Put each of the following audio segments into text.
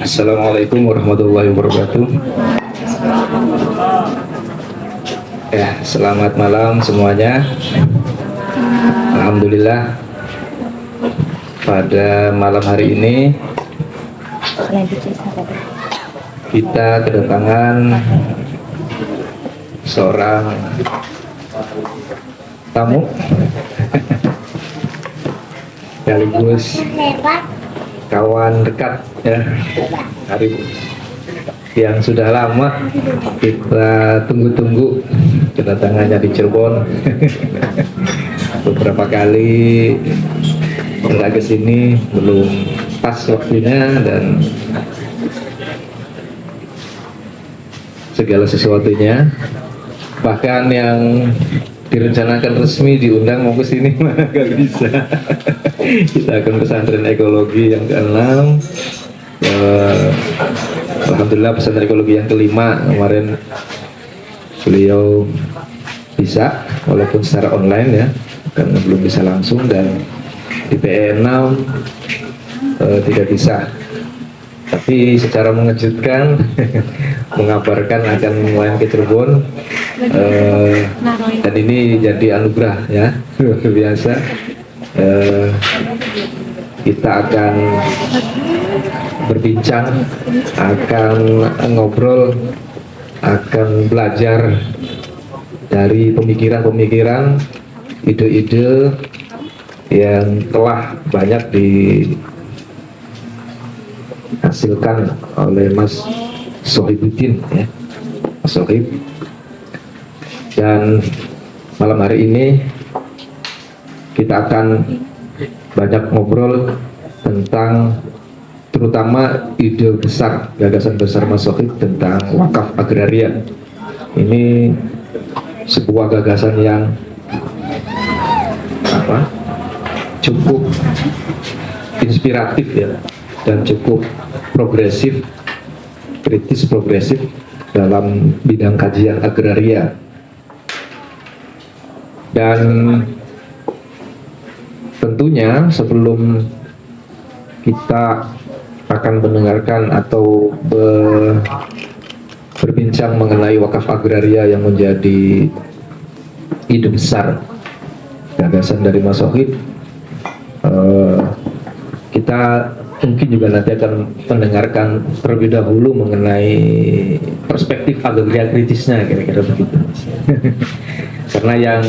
Assalamualaikum warahmatullahi wabarakatuh. Ya, selamat malam semuanya. Alhamdulillah pada malam hari ini kita kedatangan seorang tamu sekaligus kawan dekat ya, hari yang sudah lama kita tunggu-tunggu kedatangannya di Cirebon. Beberapa kali kita ke sini belum pas waktunya dan segala sesuatunya, bahkan yang direncanakan resmi diundang mau ke sini malah gak bisa. Kita akan pesantren ekologi yang ke-6, alhamdulillah pesantren ekologi yang ke-5 kemarin beliau bisa walaupun secara online ya, karena belum bisa langsung, dan di PE6 tidak bisa, tapi secara mengejutkan mengabarkan akan mulai ke Cirebon, dan ini jadi anugerah ya, luar biasa. Kita akan berbincang, akan ngobrol, akan belajar dari pemikiran-pemikiran, ide-ide yang telah banyak dihasilkan oleh Mas Sohibuddin ya, Mas Sohib. Dan malam hari ini kita akan banyak ngobrol tentang terutama ide besar, gagasan besar Mas Sohib tentang wakaf agraria. Ini sebuah gagasan yang cukup inspiratif ya, dan cukup progresif, kritis progresif dalam bidang kajian agraria. Dan tentunya sebelum kita akan mendengarkan atau berbincang mengenai wakaf agraria yang menjadi ide besar gagasan dari Mas Sohib, kita mungkin juga nanti akan mendengarkan terlebih dahulu mengenai perspektif agraria kritisnya, kira-kira begitu. Karena yang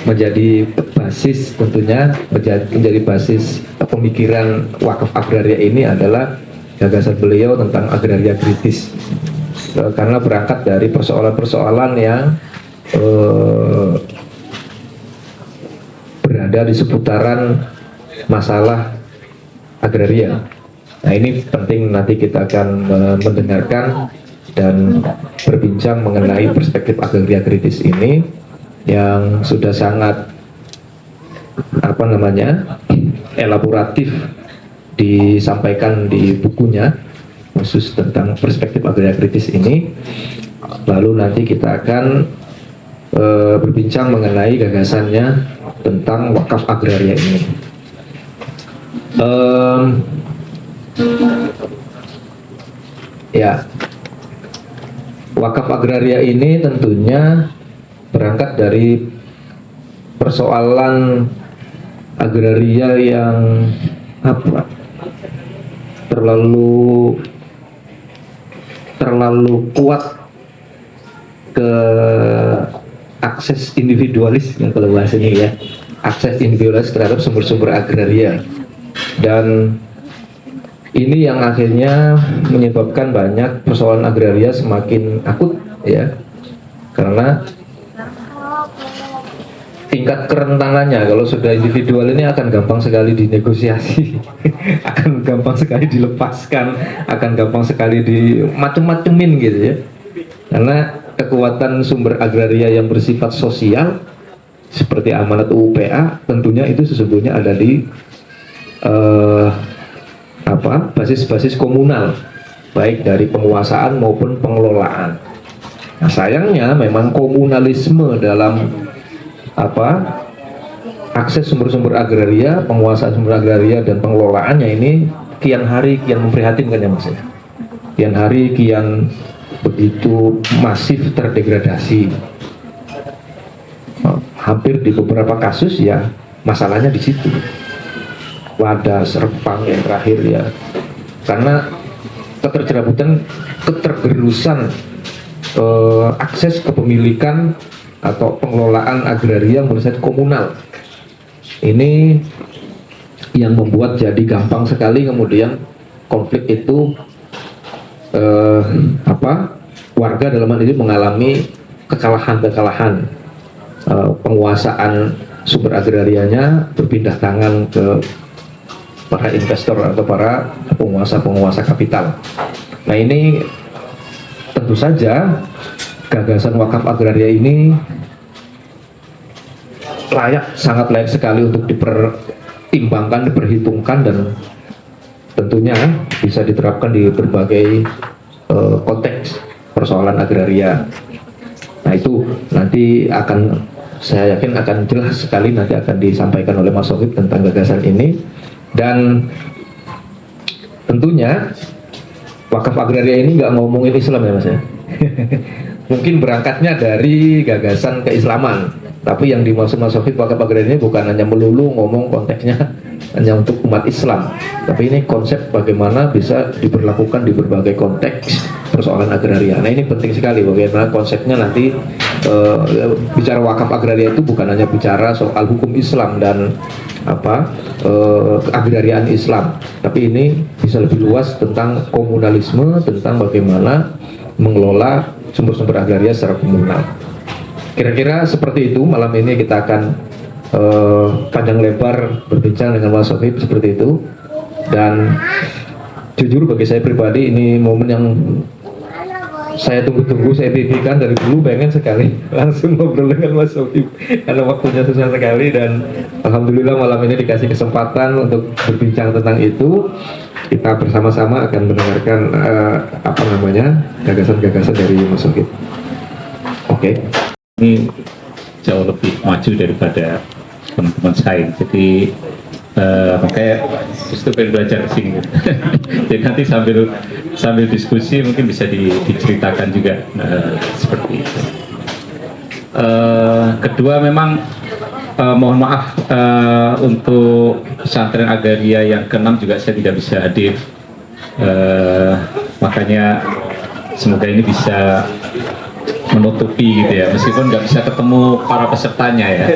menjadi basis, tentunya menjadi basis pemikiran wakaf agraria ini adalah gagasan beliau tentang agraria kritis, karena berangkat dari persoalan-persoalan yang berada di seputaran masalah agraria. Nah, ini penting, nanti kita akan mendengarkan dan berbincang mengenai perspektif agraria kritis ini yang sudah sangat elaboratif disampaikan di bukunya khusus tentang perspektif agraria kritis ini. Lalu nanti kita akan berbincang mengenai gagasannya tentang wakaf agraria ini. Ya, wakaf agraria ini tentunya berangkat dari persoalan agraria yang terlalu kuat ke akses individualis, yang kalau bahasa ini ya, akses individualis terhadap sumber-sumber agraria. Dan ini yang akhirnya menyebabkan banyak persoalan agraria semakin akut ya, karena tingkat kerentanannya kalau sudah individual ini akan gampang sekali dinegosiasi, akan gampang sekali dilepaskan, akan gampang sekali dimacem-macemin gitu ya. Karena kekuatan sumber agraria yang bersifat sosial seperti amanat UPA tentunya itu sesungguhnya ada di basis-basis komunal, baik dari penguasaan maupun pengelolaan. Nah, sayangnya memang komunalisme dalam akses sumber-sumber agraria, penguasaan sumber agraria dan pengelolaannya ini kian hari kian memprihatinkan ya Mas ya. kian hari kian begitu masif terdegradasi. Hampir di beberapa kasus ya masalahnya di situ. Wadas, Rempang yang terakhir ya, karena ketergerusan akses kepemilikan atau pengelolaan agraria bersifat komunal. Ini yang membuat jadi gampang sekali kemudian konflik itu warga dalam hal ini mengalami kekalahan, penguasaan sumber agrarianya berpindah tangan ke para investor atau para penguasa kapital. Nah, ini tentu saja gagasan wakaf agraria ini sangat layak sekali untuk dipertimbangkan, diperhitungkan, dan tentunya bisa diterapkan di berbagai konteks persoalan agraria. Nah, itu nanti saya yakin akan jelas sekali nanti akan disampaikan oleh Mas Sohib tentang gagasan ini. Dan tentunya wakaf agraria ini nggak ngomongin Islam ya Mas ya. Mungkin berangkatnya dari gagasan keislaman, tapi yang dimaksud Mas Sohib wakaf agraria ini bukan hanya melulu ngomong konteksnya hanya untuk umat Islam, tapi ini konsep bagaimana bisa diberlakukan di berbagai konteks persoalan agraria. Nah, ini penting sekali bagaimana konsepnya nanti. Bicara wakaf agraria itu bukan hanya bicara soal hukum Islam dan keagrariaan Islam, tapi ini bisa lebih luas tentang komunalisme, tentang bagaimana mengelola sumber-sumber agraria secara komunal. Kira-kira seperti itu. Malam ini kita akan panjang lebar berbincang dengan Mas Sohib seperti itu. Dan jujur bagi saya pribadi ini momen yang saya tunggu-tunggu, saya impikan dari dulu, pengen sekali langsung ngobrol dengan Mas Sohib karena waktunya susah sekali, dan alhamdulillah malam ini dikasih kesempatan untuk berbincang tentang itu. Kita bersama-sama akan mendengarkan gagasan-gagasan dari Mas Sohib. Oke. Ini jauh lebih maju daripada teman-teman saya, jadi makanya justru pengen belajar di sini. Jadi nanti sambil diskusi mungkin bisa diceritakan juga seperti itu. Kedua, memang mohon maaf untuk pesantren agraria yang ke-6 juga saya tidak bisa hadir. Makanya semoga ini bisa menutupi gitu ya, meskipun nggak bisa ketemu para pesertanya ya.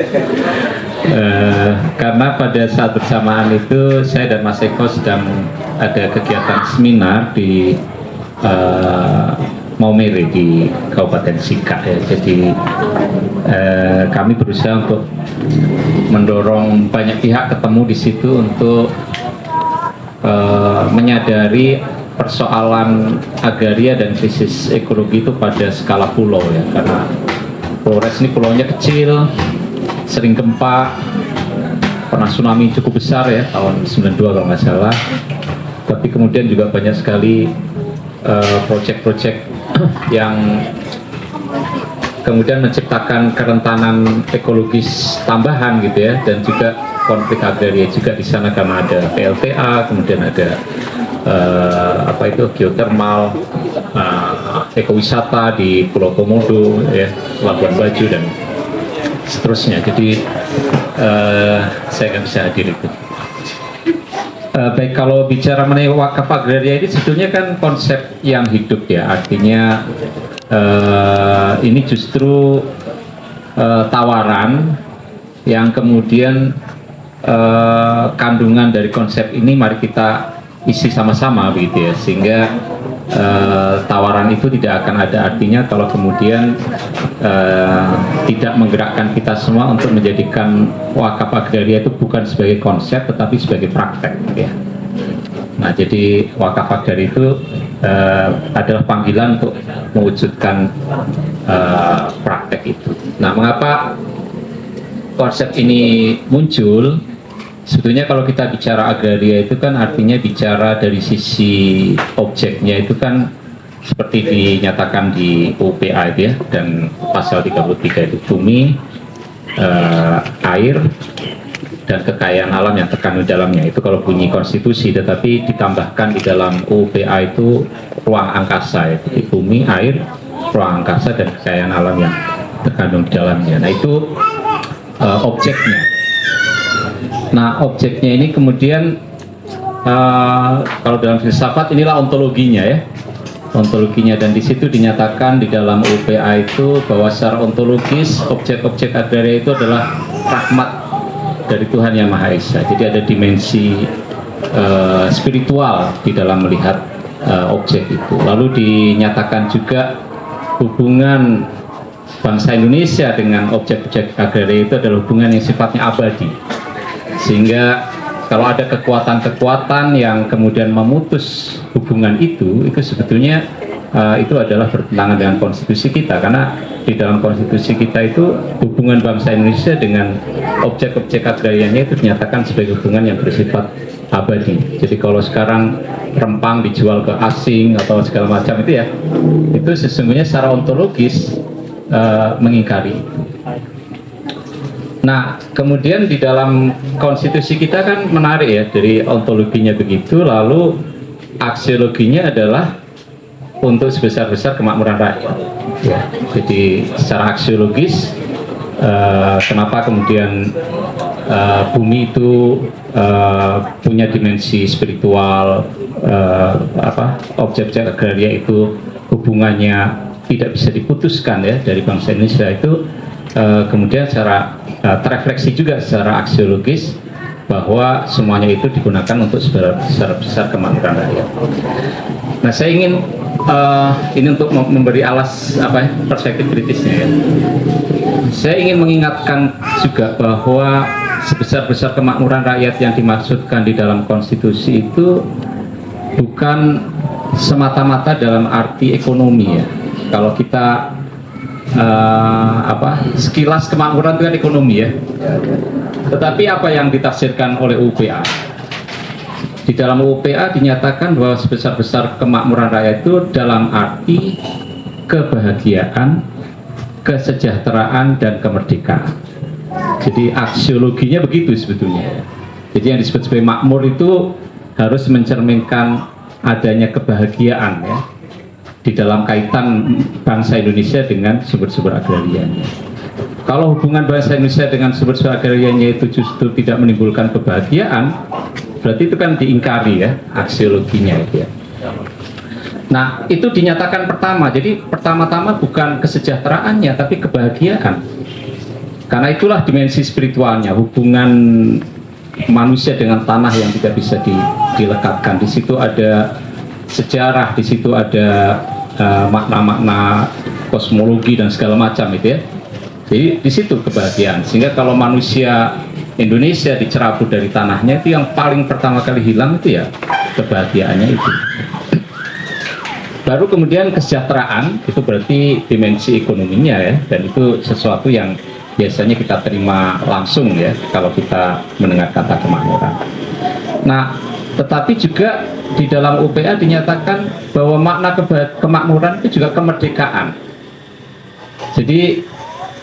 Karena pada saat bersamaan itu saya dan Mas Eko sedang ada kegiatan seminar di Maumere di Kabupaten Sika ya. Jadi kami berusaha untuk mendorong banyak pihak ketemu di situ untuk menyadari persoalan agraria dan krisis ekologi itu pada skala pulau ya, karena Flores ini pulaunya kecil, sering gempa, pernah tsunami cukup besar ya tahun 92 kalau nggak salah, tapi kemudian juga banyak sekali proyek-proyek yang kemudian menciptakan kerentanan ekologis tambahan gitu ya, dan juga konflik agraria juga di sana karena ada PLTA, kemudian ada geotermal, ekowisata di Pulau Komodo ya, Labuan Bajo dan seterusnya. Jadi saya nggak bisa hadir itu. Baik, kalau bicara mengenai wakaf agraria ini sebetulnya kan konsep yang hidup ya, artinya ini justru tawaran yang kemudian kandungan dari konsep ini mari kita isi sama-sama begitu ya, sehingga tawaran itu tidak akan ada artinya kalau kemudian tidak menggerakkan kita semua untuk menjadikan wakaf agraria itu bukan sebagai konsep tetapi sebagai praktek ya. Nah, jadi wakaf agraria itu adalah panggilan untuk mewujudkan praktek itu. Nah, mengapa konsep ini muncul? Sebetulnya kalau kita bicara agraria itu kan artinya bicara dari sisi objeknya itu kan seperti dinyatakan di UPA itu ya, dan pasal 33 itu bumi, air, dan kekayaan alam yang terkandung dalamnya. Itu kalau bunyi konstitusi, tetapi ditambahkan di dalam UPA itu ruang angkasa, yaitu bumi, air, ruang angkasa, dan kekayaan alam yang terkandung di dalamnya. Nah itu objeknya. Nah objeknya ini kemudian kalau dalam filsafat inilah ontologinya ya, ontologinya, dan di situ dinyatakan di dalam UPA itu bahwa secara ontologis objek-objek agraria itu adalah rahmat dari Tuhan Yang Maha Esa. Jadi ada dimensi spiritual di dalam melihat objek itu. Lalu dinyatakan juga hubungan bangsa Indonesia dengan objek-objek agraria itu adalah hubungan yang sifatnya abadi, sehingga kalau ada kekuatan-kekuatan yang kemudian memutus hubungan itu sebetulnya itu adalah bertentangan dengan konstitusi kita, karena di dalam konstitusi kita itu hubungan bangsa Indonesia dengan objek-objek agrarianya itu dinyatakan sebagai hubungan yang bersifat abadi. Jadi kalau sekarang rempang dijual ke asing atau segala macam itu ya, itu sesungguhnya secara ontologis mengingkari. Nah, kemudian di dalam konstitusi kita kan menarik ya, dari ontologinya begitu, lalu aksiologinya adalah untuk sebesar-besar kemakmuran rakyat. Ya, jadi secara aksiologis, kenapa kemudian bumi itu punya dimensi spiritual, objek-objek agraria itu hubungannya tidak bisa diputuskan ya dari bangsa Indonesia itu, kemudian secara terefleksi juga secara aksiologis bahwa semuanya itu digunakan untuk sebesar-besar kemakmuran rakyat. Nah, saya ingin ini untuk memberi perspektif kritisnya ya. Saya ingin mengingatkan juga bahwa sebesar-besar kemakmuran rakyat yang dimaksudkan di dalam konstitusi itu bukan semata-mata dalam arti ekonomi ya. Kalau kita sekilas kemakmuran itu kan ekonomi ya. Tetapi apa yang ditafsirkan oleh UPA? Di dalam UPA dinyatakan bahwa sebesar-besar kemakmuran rakyat itu dalam arti kebahagiaan, kesejahteraan, dan kemerdekaan. Jadi aksiologinya begitu sebetulnya. Jadi yang disebut sebagai makmur itu harus mencerminkan adanya kebahagiaan ya, di dalam kaitan bangsa Indonesia dengan sumber-sumber agrarianya. Kalau hubungan bangsa Indonesia dengan sumber-sumber agrarianya itu justru tidak menimbulkan kebahagiaan, berarti itu kan diingkari ya aksiologinya itu ya. Nah itu dinyatakan pertama, jadi pertama-tama bukan kesejahteraannya tapi kebahagiaan, karena itulah dimensi spiritualnya, hubungan manusia dengan tanah yang tidak bisa dilekatkan. Di situ ada sejarah, di situ ada makna-makna kosmologi dan segala macam itu ya. Jadi di situ kebahagiaan. Sehingga kalau manusia Indonesia dicerabut dari tanahnya, itu yang paling pertama kali hilang itu ya kebahagiaannya itu. Baru kemudian kesejahteraan, itu berarti dimensi ekonominya ya, dan itu sesuatu yang biasanya kita terima langsung ya kalau kita mendengar kata kemakmuran. Nah, tetapi juga di dalam UPA dinyatakan bahwa makna kemakmuran itu juga kemerdekaan. Jadi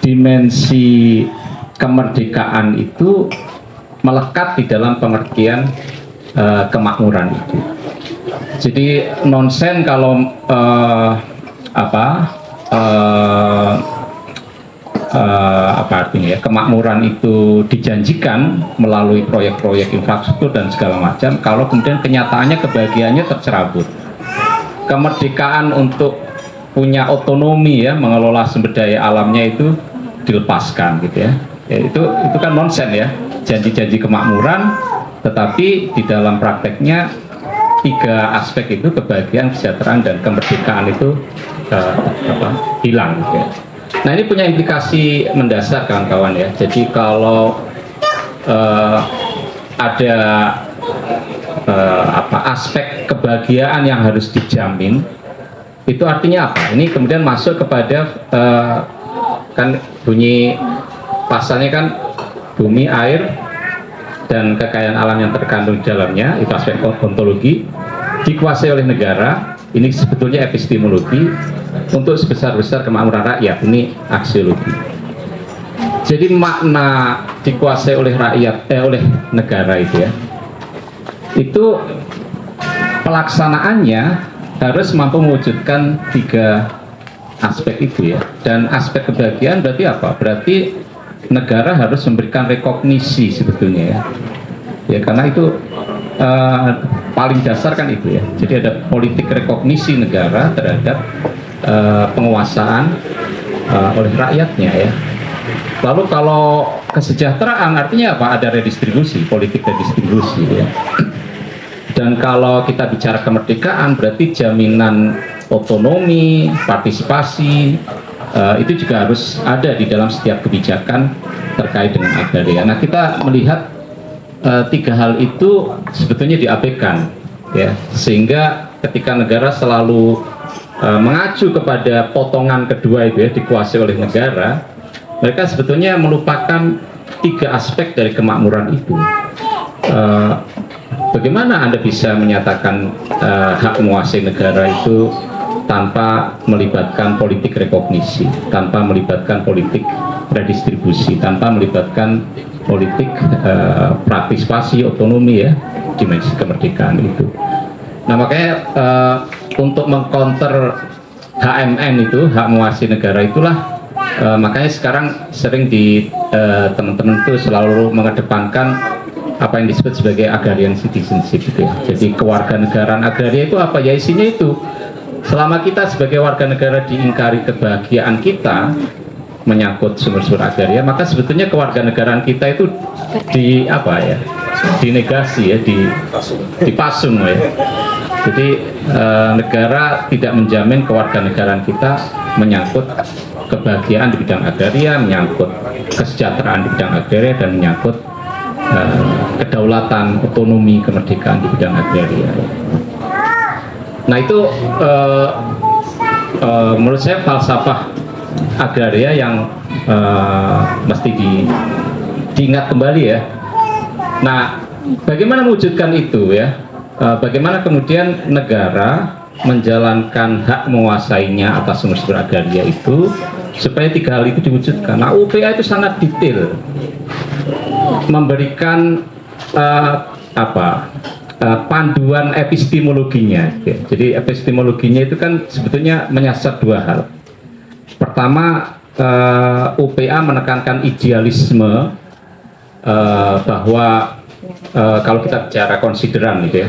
dimensi kemerdekaan itu melekat di dalam pengertian kemakmuran itu. Jadi nonsen kalau apa artinya ya, kemakmuran itu dijanjikan melalui proyek-proyek infrastruktur dan segala macam, kalau kemudian kenyataannya kebahagiaannya tercerabut. Kemerdekaan untuk punya otonomi ya, mengelola sumber daya alamnya itu dilepaskan gitu ya. Itu kan nonsen ya, janji-janji kemakmuran, tetapi di dalam prakteknya tiga aspek itu, kebahagiaan, kesejahteraan, dan kemerdekaan itu hilang gitu ya. Nah ini punya implikasi mendasar kawan-kawan ya. Jadi kalau ada aspek kebahagiaan yang harus dijamin, itu artinya apa? Ini kemudian masuk kepada kan bunyi pasalnya kan bumi, air, dan kekayaan alam yang terkandung di dalamnya, itu aspek ontologi, dikuasai oleh negara. Ini sebetulnya epistemologi untuk sebesar-besar kemakmuran rakyat, ini aksiologi. Jadi makna dikuasai oleh rakyat, oleh negara itu ya, itu pelaksanaannya harus mampu mewujudkan 3 aspek itu ya. Dan aspek kebahagiaan berarti apa? Berarti negara harus memberikan rekognisi sebetulnya ya. Ya karena itu paling dasar kan itu ya. Jadi ada politik rekognisi negara terhadap penguasaan oleh rakyatnya ya. Lalu kalau kesejahteraan artinya apa? Ada redistribusi, politik redistribusi ya. Dan kalau kita bicara kemerdekaan berarti jaminan otonomi, partisipasi itu juga harus ada di dalam setiap kebijakan terkait dengan agraria. Nah kita melihat 3 hal itu sebetulnya diabaikan ya, sehingga ketika negara selalu mengacu kepada potongan kedua itu ya, dikuasai oleh negara, mereka sebetulnya melupakan 3 aspek dari kemakmuran itu. Bagaimana Anda bisa menyatakan hak menguasai negara itu tanpa melibatkan politik rekognisi, tanpa melibatkan politik redistribusi, tanpa melibatkan politik partisipasi otonomi ya, dimensi kemerdekaan itu. Nah makanya untuk mengcounter HMN itu, hak menguasai negara itulah, makanya sekarang sering di teman-teman itu selalu mengedepankan apa yang disebut sebagai agrarian citizenship gitu ya. Jadi kewarganegaraan agraria itu apa ya, isinya itu selama kita sebagai warga negara diingkari kebahagiaan kita menyangkut sumber-sumber agraria, maka sebetulnya kewarganegaraan kita itu di apa ya, dinegasi ya, dipasung ya. Jadi negara tidak menjamin kewarganegaraan kita menyangkut kebahagiaan di bidang agraria, menyangkut kesejahteraan di bidang agraria, dan menyangkut kedaulatan, otonomi, kemerdekaan di bidang agraria. Nah itu menurut saya falsafah agraria yang mesti diingat kembali ya. Nah bagaimana mewujudkan itu ya? Bagaimana kemudian negara menjalankan hak menguasainya atas sumber-sumber agraria itu supaya 3 hal itu diwujudkan. Nah UPA itu sangat detail memberikan panduan epistemologinya. Jadi epistemologinya itu kan sebetulnya menyasar 2 hal. Pertama, UPA menekankan idealisme bahwa kalau kita bicara konsideran gitu ya,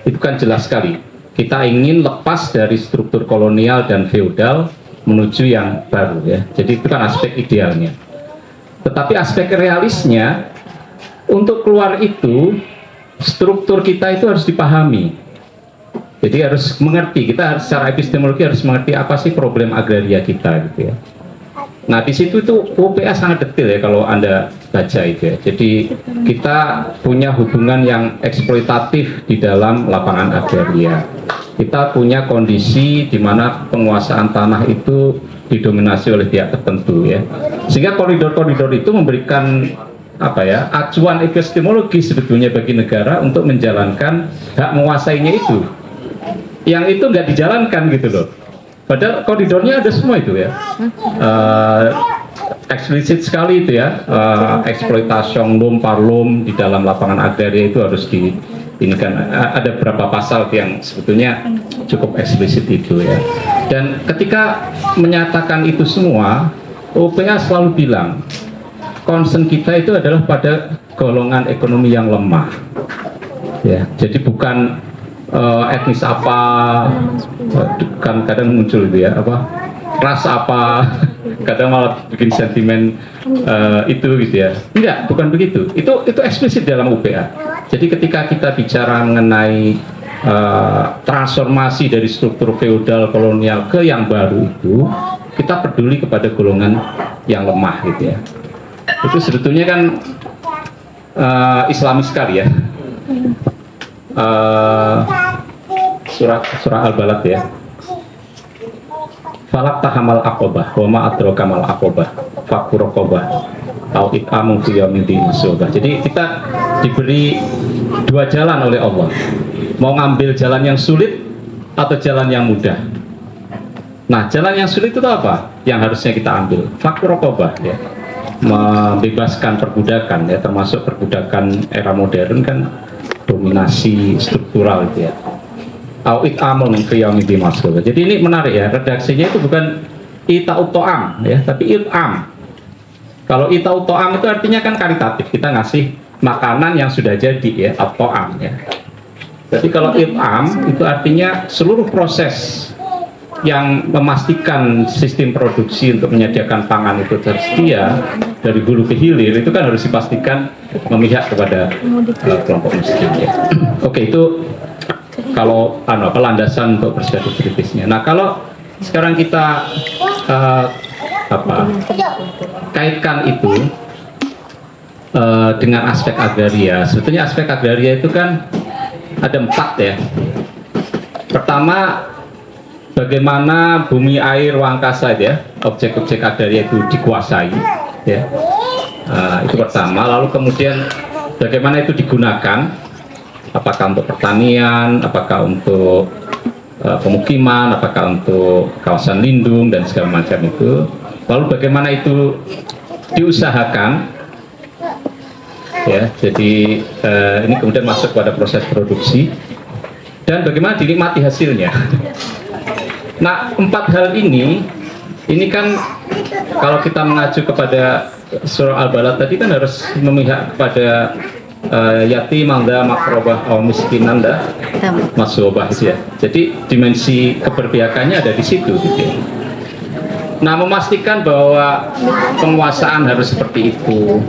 itu kan jelas sekali kita ingin lepas dari struktur kolonial dan feodal menuju yang baru ya. Jadi itu kan aspek idealnya. Tetapi aspek realisnya, untuk keluar itu struktur kita itu harus dipahami. Jadi harus mengerti, kita harus secara epistemologi harus mengerti apa sih problem agraria kita gitu ya. Nah di situ itu UPA sangat detail ya kalau Anda baca itu ya. Jadi kita punya hubungan yang eksploitatif di dalam lapangan agraria. Kita punya kondisi di mana penguasaan tanah itu didominasi oleh pihak tertentu ya. Sehingga koridor-koridor itu memberikan apa ya, acuan epistemologi sebetulnya bagi negara untuk menjalankan hak menguasainya itu. Yang itu nggak dijalankan gitu loh. Padahal koridornya ada semua itu ya. Eksplisit sekali itu ya, eksploitasi lum parlum di dalam lapangan agraria itu harus ini kan ada beberapa pasal yang sebetulnya cukup eksplisit itu ya. Dan ketika menyatakan itu semua, UPA selalu bilang concern kita itu adalah pada golongan ekonomi yang lemah ya. Jadi bukan etnis apa, kan kadang muncul itu ya, apa ras apa, kadang malah bikin sentimen itu gitu ya. Enggak, bukan begitu. Itu eksplisit dalam UPA. Jadi ketika kita bicara mengenai transformasi dari struktur feodal kolonial ke yang baru itu, kita peduli kepada golongan yang lemah gitu ya. Itu sebetulnya kan Islamis sekali ya. Surah Al-Balad ya. Falak tahamal aqobah, wa ma adraka mal aqobah, fakkur raqobah, au it'amu fi yaumin dzi masghubah. Jadi kita diberi 2 jalan oleh Allah. Mau ngambil jalan yang sulit atau jalan yang mudah. Nah, jalan yang sulit itu apa? Yang harusnya kita ambil, fakkur raqobah ya. membebaskan perbudakan ya, termasuk perbudakan era modern kan dominasi struktural gitu ya. Awit amun qiyamidi masuk. Jadi ini menarik ya, redaksinya itu bukan ita'ut to'am ya, tapi it'am. Kalau ita'ut to'am itu artinya kan karitatif, kita ngasih makanan yang sudah jadi ya, at-to'am ya. Jadi kalau it'am itu artinya seluruh proses yang memastikan sistem produksi untuk menyediakan pangan itu tersedia dari hulu ke hilir, itu kan harus dipastikan memihak kepada kelompok miskin ya. Oke, itu kalau landasan untuk perspektif kritisnya. Nah, kalau sekarang kita kaitkan itu dengan aspek agraria, sebetulnya aspek agraria itu kan ada 4 ya. Pertama, bagaimana bumi, air, ruang angkasa ya, objek-objek agraria itu dikuasai ya. Itu pertama. Lalu kemudian bagaimana itu digunakan, apakah untuk pertanian, apakah untuk pemukiman, apakah untuk kawasan lindung dan segala macam itu. Lalu bagaimana itu diusahakan ya, jadi ini kemudian masuk pada proses produksi dan bagaimana dinikmati hasilnya. Nah, 4 hal ini kan kalau kita mengacu kepada surah Al-Balad tadi kan harus memihak kepada yatim, anda, makrobah, miskinan, anda, masubah ya. Jadi dimensi keberpihakannya ada di situ gitu ya. Nah, memastikan bahwa penguasaan harus seperti itu,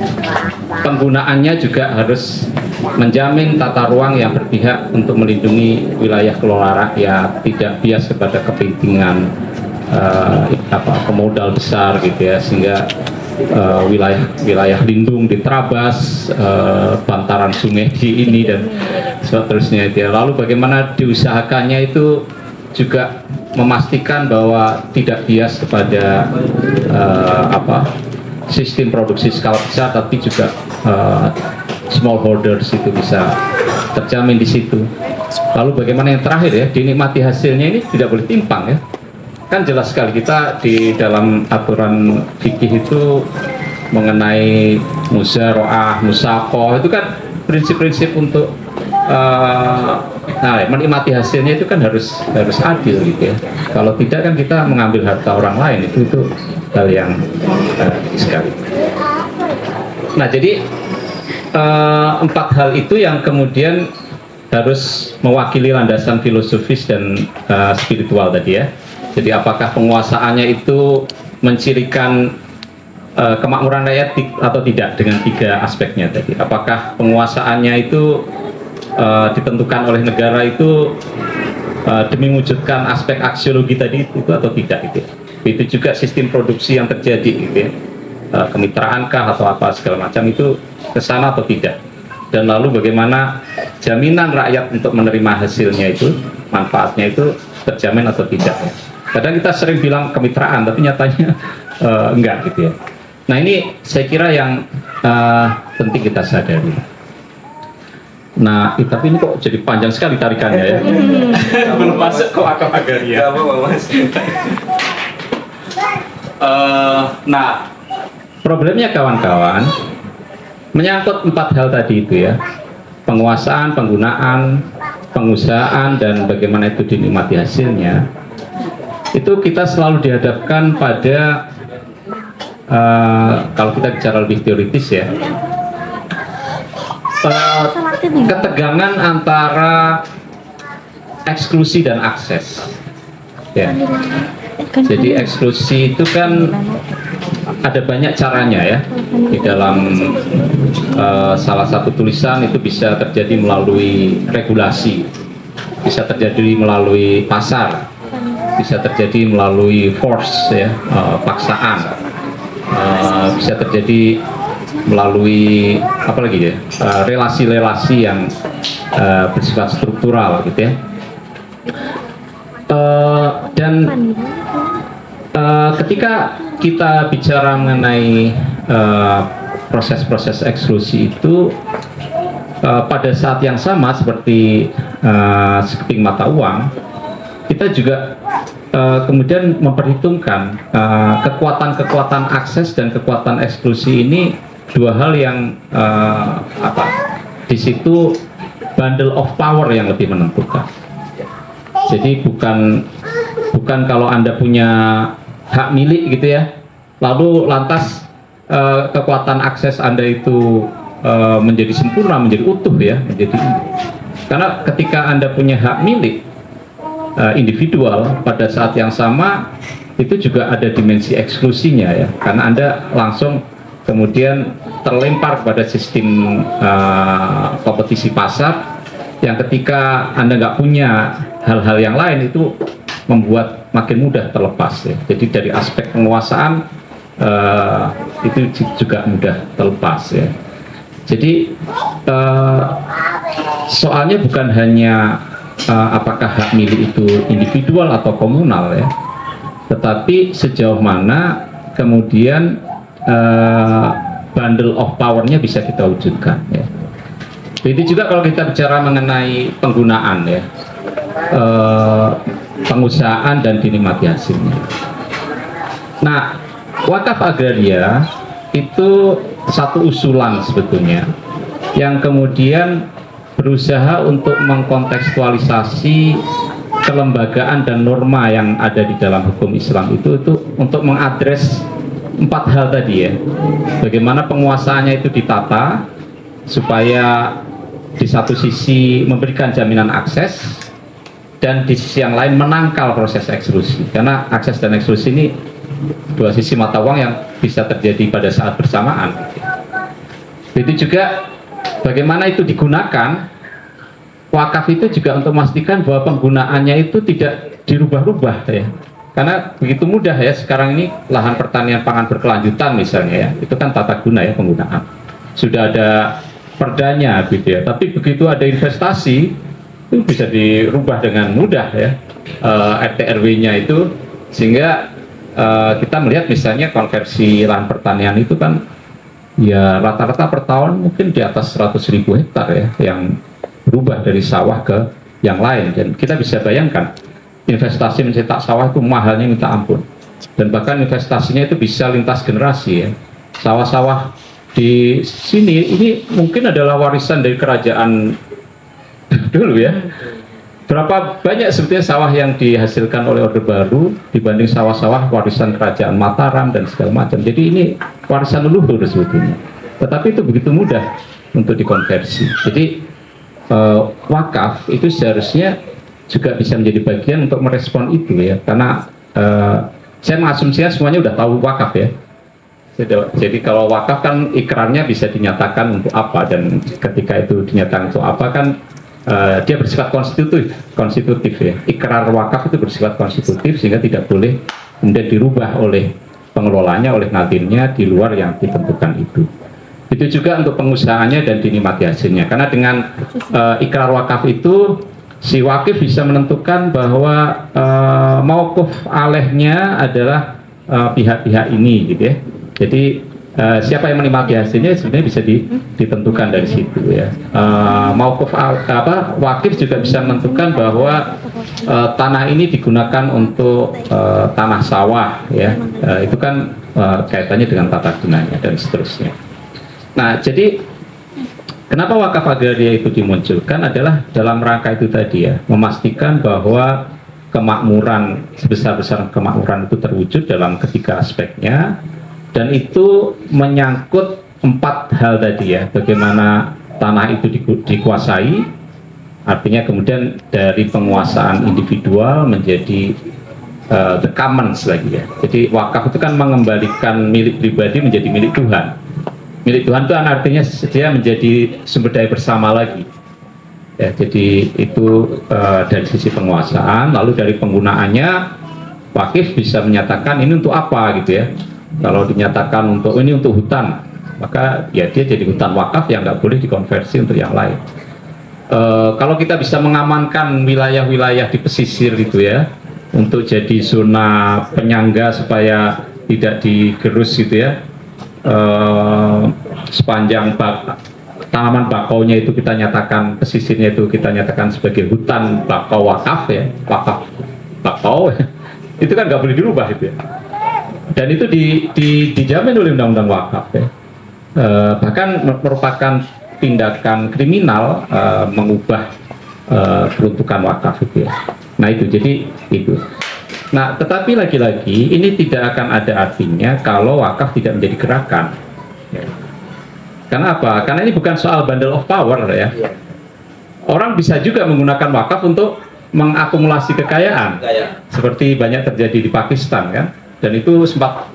penggunaannya juga harus menjamin tata ruang yang berpihak untuk melindungi wilayah kelola rakyat, tidak bias kepada kepentingan pemodal besar gitu ya, sehingga wilayah lindung diterabas, bantaran sungai di ini dan seterusnya itu ya. Lalu bagaimana diusahakannya itu juga memastikan bahwa tidak bias kepada sistem produksi skala besar, tapi juga smallholders itu bisa terjamin di situ. Lalu bagaimana yang terakhir ya, dinikmati hasilnya ini tidak boleh timpang ya. Kan jelas sekali kita di dalam aturan fikih itu mengenai muzaroah, musaqah itu kan prinsip-prinsip untuk menikmati hasilnya itu kan harus adil gitu ya. Kalau tidak kan kita mengambil harta orang lain, itu hal yang sekali. Nah, jadi 4 hal itu yang kemudian harus mewakili landasan filosofis dan spiritual tadi ya. Jadi apakah penguasaannya itu mencirikan kemakmuran rakyat atau tidak dengan 3 aspeknya tadi. Apakah penguasaannya itu ditentukan oleh negara itu demi mewujudkan aspek aksiologi tadi itu atau tidak gitu. Itu juga sistem produksi yang terjadi gitu ya. Kemitraankah atau apa segala macam itu kesana atau tidak. Dan lalu bagaimana jaminan rakyat untuk menerima hasilnya itu, manfaatnya itu terjamin atau tidak. Kadang kita sering bilang kemitraan, tapi nyatanya enggak gitu ya. Nah, ini saya kira yang penting kita sadari. Nah, tapi ini kok jadi panjang sekali tarikannya ya. Belum masuk kok akal agraria. Nah, problemnya kawan-kawan menyangkut 4 hal tadi itu ya. Penguasaan, penggunaan, pengusahaan, dan bagaimana itu dinikmati hasilnya. Itu kita selalu dihadapkan pada kalau kita bicara lebih teoritis ya, ketegangan antara eksklusi dan akses ya. Jadi eksklusi itu kan ada banyak caranya ya. Di dalam salah satu tulisan itu bisa terjadi melalui regulasi, bisa terjadi melalui pasar, bisa terjadi melalui force ya, paksaan, bisa terjadi melalui apa lagi ya, relasi-relasi yang bersifat struktural gitu ya. Dan ketika kita bicara mengenai proses-proses eksklusi itu, pada saat yang sama seperti sekeping mata uang, kita juga kemudian memperhitungkan kekuatan-kekuatan akses dan kekuatan eksklusi ini dua hal yang di situ bundle of power yang lebih menentukan. Jadi bukan kalau Anda punya hak milik gitu ya, lalu lantas kekuatan akses Anda itu menjadi sempurna, menjadi utuh ya, karena ketika Anda punya hak milik individual, pada saat yang sama itu juga ada dimensi eksklusinya ya, karena Anda langsung kemudian terlempar pada sistem kompetisi pasar yang ketika Anda nggak punya hal-hal yang lain itu membuat makin mudah terlepas ya. Jadi dari aspek penguasaan itu juga mudah terlepas ya. Jadi soalnya bukan hanya apakah hak milik itu individual atau komunal ya, tetapi sejauh mana kemudian bundle of power-nya bisa kita wujudkan ya. Begitu juga kalau kita bicara mengenai penggunaan ya, pengusahaan dan dinikmati hasilnya. Nah, wakaf agraria itu satu usulan sebetulnya yang kemudian berusaha untuk mengkontekstualisasi kelembagaan dan norma yang ada di dalam hukum Islam itu untuk mengadres 4 hal tadi ya. Bagaimana penguasaannya itu ditata supaya di satu sisi memberikan jaminan akses dan di sisi yang lain menangkal proses eksklusi, karena akses dan eksklusi ini dua sisi mata uang yang bisa terjadi pada saat bersamaan. Itu juga bagaimana itu digunakan. Wakaf itu juga untuk memastikan bahwa penggunaannya itu tidak dirubah-rubah ya, karena begitu mudah ya sekarang ini lahan pertanian pangan berkelanjutan misalnya ya, itu kan tata guna ya penggunaan, sudah ada perdanya gitu ya, tapi begitu ada investasi itu bisa dirubah dengan mudah ya, RT RW-nya itu, sehingga kita melihat misalnya konversi lahan pertanian itu kan ya rata-rata per tahun mungkin di atas 100.000 hektar ya yang berubah dari sawah ke yang lain, dan kita bisa bayangkan investasi mencetak sawah itu mahalnya minta ampun, dan bahkan investasinya itu bisa lintas generasi ya. Sawah-sawah di sini ini mungkin adalah warisan dari kerajaan dulu ya. Berapa banyak sebetulnya sawah yang dihasilkan oleh Orde Baru dibanding sawah-sawah warisan kerajaan Mataram dan segala macam. Jadi ini warisan leluhur sebetulnya. Tetapi itu begitu mudah untuk dikonversi. Jadi wakaf itu seharusnya juga bisa menjadi bagian untuk merespon itu ya. Karena saya mengasumsikan semuanya udah tahu wakaf ya. Jadi kalau wakaf kan ikrarnya bisa dinyatakan untuk apa, dan ketika itu dinyatakan untuk apa kan dia bersifat konstitutif ya. Ikrar wakaf itu bersifat konstitutif sehingga tidak boleh kemudian dirubah oleh pengelolanya, oleh nadirnya di luar yang ditentukan itu. Itu juga untuk pengusahaannya dan dinikmati hasilnya. Karena dengan ikrar wakaf itu si wakif bisa menentukan bahwa mauquf alehnya adalah pihak-pihak ini gitu ya. Jadi siapa yang menikmati hasilnya sebenarnya bisa ditentukan dari situ ya. Mauquf wakif juga bisa menentukan bahwa tanah ini digunakan untuk tanah sawah ya. Itu kan kaitannya dengan tata gunanya dan seterusnya. Nah, jadi kenapa wakaf agraria itu dimunculkan adalah dalam rangka itu tadi ya, memastikan bahwa kemakmuran sebesar-besar kemakmuran itu terwujud dalam ketiga aspeknya. Dan itu menyangkut 4 hal tadi ya, bagaimana tanah itu dikuasai, artinya kemudian dari penguasaan individual menjadi the commons lagi ya. Jadi wakaf itu kan mengembalikan milik pribadi menjadi milik Tuhan. Milik Tuhan itu artinya dia menjadi sumber daya bersama lagi. Ya, jadi itu dari sisi penguasaan, lalu dari penggunaannya wakif bisa menyatakan ini untuk apa gitu ya. Kalau dinyatakan untuk ini untuk hutan, maka ya dia jadi hutan wakaf yang nggak boleh dikonversi untuk yang lain. Kalau kita bisa mengamankan wilayah-wilayah di pesisir itu ya, untuk jadi zona penyangga supaya tidak digerus gitu ya, sepanjang tanaman bakaunya itu kita nyatakan, pesisirnya itu kita nyatakan sebagai hutan bakau wakaf ya, wakaf bakau. Itu kan nggak boleh dirubah itu ya. Dan itu dijamin oleh undang-undang wakaf ya. Bahkan merupakan tindakan kriminal mengubah peruntukan wakaf itu ya. Nah itu jadi itu. Nah tetapi lagi-lagi ini tidak akan ada artinya kalau wakaf tidak menjadi gerakan. Ya. Karena apa? Karena ini bukan soal bundle of power ya. Orang bisa juga menggunakan wakaf untuk mengakumulasi kekayaan, seperti banyak terjadi di Pakistan kan. Dan itu sempat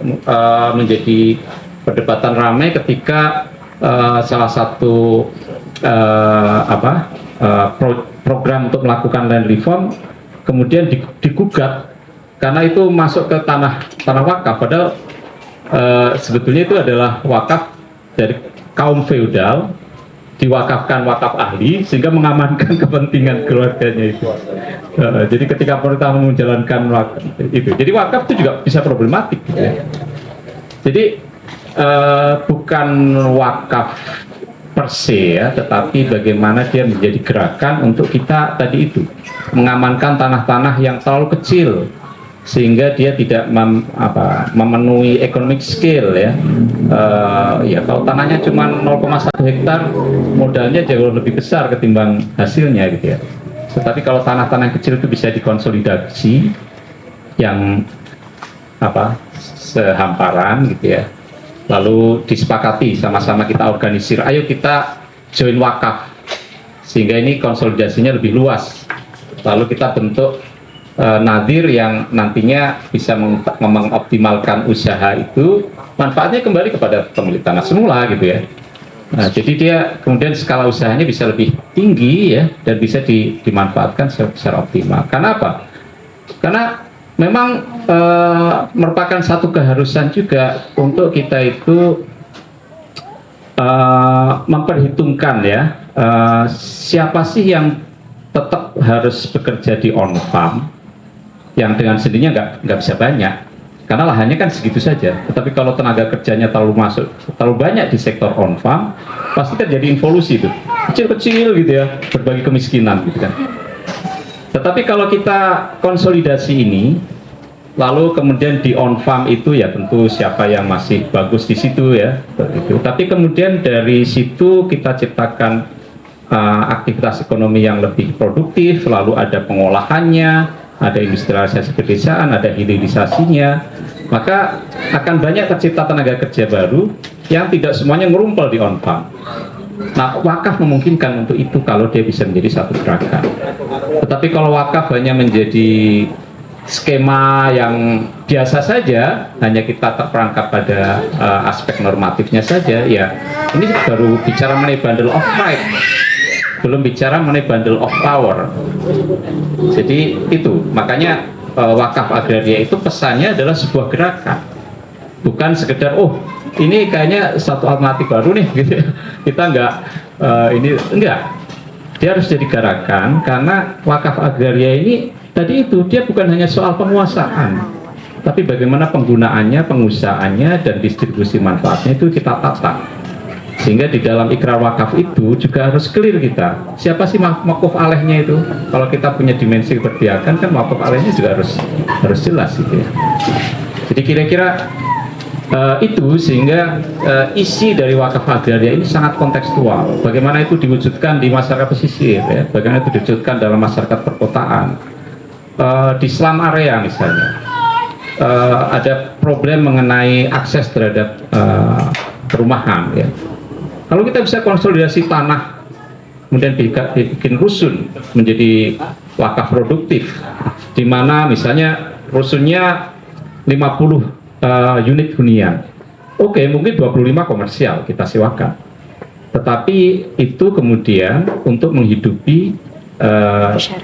menjadi perdebatan ramai ketika salah satu program untuk melakukan land reform kemudian digugat karena itu masuk ke tanah wakaf, padahal sebetulnya itu adalah wakaf dari kaum feodal, diwakafkan wakaf ahli sehingga mengamankan kepentingan keluarganya itu. Jadi ketika pemerintah menjalankan wakaf itu, jadi wakaf itu juga bisa problematik gitu ya. Jadi bukan wakaf per se ya, tetapi bagaimana dia menjadi gerakan untuk kita tadi itu mengamankan tanah-tanah yang terlalu kecil sehingga dia tidak memenuhi economic scale ya. Ya kalau tanahnya cuma 0,1 hektar modalnya jauh lebih besar ketimbang hasilnya gitu ya. Tetapi kalau tanah-tanah kecil itu bisa dikonsolidasi yang sehamparan gitu ya, lalu disepakati sama-sama kita organisir, ayo kita join wakaf sehingga ini konsolidasinya lebih luas, lalu kita bentuk nadir yang nantinya bisa mengoptimalkan usaha itu, manfaatnya kembali kepada pemilik tanah semula gitu ya. Nah, jadi dia kemudian skala usahanya bisa lebih tinggi ya, dan bisa dimanfaatkan secara optimal. Karena apa? Karena memang merupakan satu keharusan juga untuk kita itu memperhitungkan ya, siapa sih yang tetap harus bekerja di on farm, yang dengan sendirinya nggak bisa banyak. Karena lahannya kan segitu saja, tetapi kalau tenaga kerjanya terlalu banyak di sektor on farm, pasti terjadi involusi itu, kecil-kecil gitu ya, berbagi kemiskinan gitu kan. Tetapi kalau kita konsolidasi ini, lalu kemudian di on farm itu ya tentu siapa yang masih bagus di situ ya, begitu. Tapi kemudian dari situ kita ciptakan aktivitas ekonomi yang lebih produktif, lalu ada pengolahannya, ada industrialisasi pedesaan, ada hilirisasinya, maka akan banyak tercipta tenaga kerja baru yang tidak semuanya ngerumpel di on farm. Nah, wakaf memungkinkan untuk itu kalau dia bisa menjadi satu gerakan. Tetapi kalau wakaf hanya menjadi skema yang biasa saja, hanya kita terperangkap pada aspek normatifnya saja, ya ini baru bicara mengenai bundle of right, belum bicara mengenai bundle of power. Jadi itu makanya wakaf agraria itu pesannya adalah sebuah gerakan, bukan sekedar oh ini kayaknya satu alternatif baru nih gitu. Kita ini enggak, dia harus jadi gerakan, karena wakaf agraria ini tadi itu dia bukan hanya soal penguasaan, tapi bagaimana penggunaannya, pengusahaannya, dan distribusi manfaatnya itu kita tata. Sehingga di dalam ikrar wakaf itu juga harus clear kita, siapa sih mauquf alaihnya itu. Kalau kita punya dimensi keberpihakan kan mauquf alaihnya juga harus jelas gitu ya. Jadi kira-kira itu sehingga isi dari wakaf agraria ini sangat kontekstual. Bagaimana itu diwujudkan di masyarakat pesisir ya, bagaimana itu diwujudkan dalam masyarakat perkotaan. Di slum area misalnya ada problem mengenai akses terhadap perumahan ya. Kalau kita bisa konsolidasi tanah, kemudian bikin rusun menjadi wakaf produktif, di mana misalnya rusunnya 50 unit hunian, oke, mungkin 25 komersial kita sewakan, tetapi itu kemudian untuk menghidupi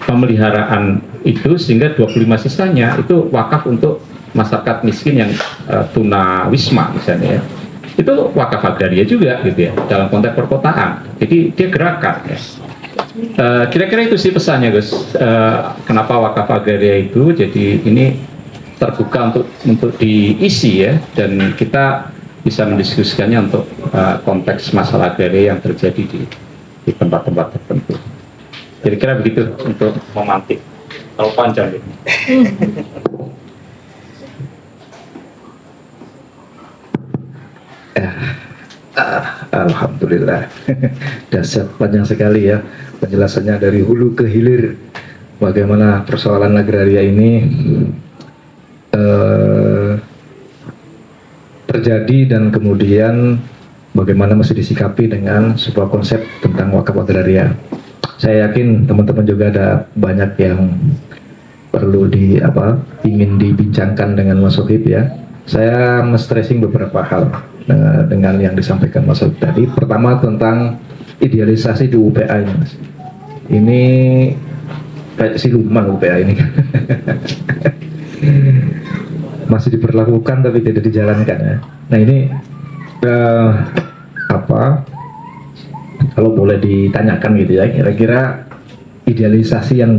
pemeliharaan itu, sehingga 25 sisanya itu wakaf untuk masyarakat miskin yang tunawisma misalnya ya. Itu wakaf agraria juga gitu ya, dalam konteks perkotaan. Jadi dia gerakan ya. Kira-kira itu sih pesannya Gus. Kenapa wakaf agraria itu jadi ini terbuka untuk diisi ya, dan kita bisa mendiskusikannya untuk konteks masalah agraria yang terjadi di tempat-tempat tertentu. Kira-kira begitu untuk memantik. Kalau panjang ya. Alhamdulillah. Dahsyat, panjang sekali ya penjelasannya dari hulu ke hilir bagaimana persoalan agraria ini terjadi dan kemudian bagaimana mesti disikapi dengan sebuah konsep tentang wakaf agraria. Saya yakin teman-teman juga ada banyak yang perlu ingin dibincangkan dengan Mas Sohib ya. Saya stressing beberapa hal dengan yang disampaikan Mas Sohib tadi. Pertama tentang idealisasi di UPA ini, Mas. Ini kayak siluman UPA ini kan. Masih diberlakukan tapi tidak dijalankan ya. Nah ini kalau boleh ditanyakan gitu ya, kira-kira idealisasi yang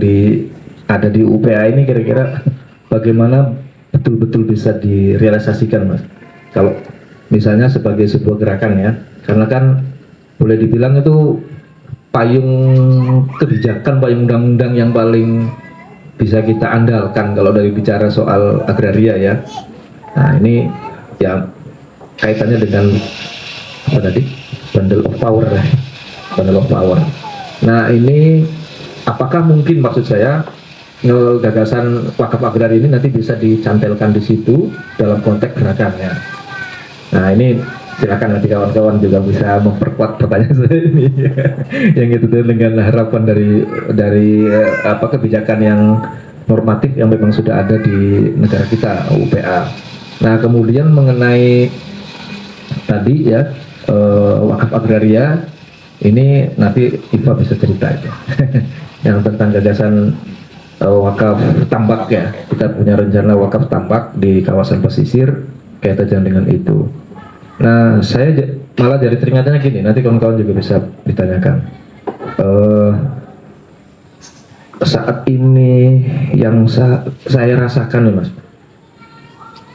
ada di UPA ini kira-kira bagaimana betul-betul bisa direalisasikan, Mas? Kalau misalnya sebagai sebuah gerakan ya, karena kan boleh dibilang itu payung kebijakan, payung undang-undang yang paling bisa kita andalkan kalau dari bicara soal agraria ya. Nah ini ya kaitannya dengan apa tadi? Bundle of power ya. Bundle of power. Nah ini apakah mungkin maksud saya gagasan wakaf agraria ini nanti bisa dicantelkan di situ dalam konteks gerakannya. Nah ini silakan nanti kawan-kawan juga bisa memperkuat pertanyaan saya ini yang itu dengan harapan dari kebijakan yang normatif yang memang sudah ada di negara kita UPA. Nah kemudian mengenai tadi ya wakaf agraria ini nanti Iva bisa cerita aja yang tentang gagasan wakaf tambak ya, kita punya rencana wakaf tambak di kawasan pesisir kaitan dengan itu. Nah saya malah jadi teringatnya gini, nanti kawan-kawan juga bisa ditanyakan saat ini yang saya rasakan nih Mas,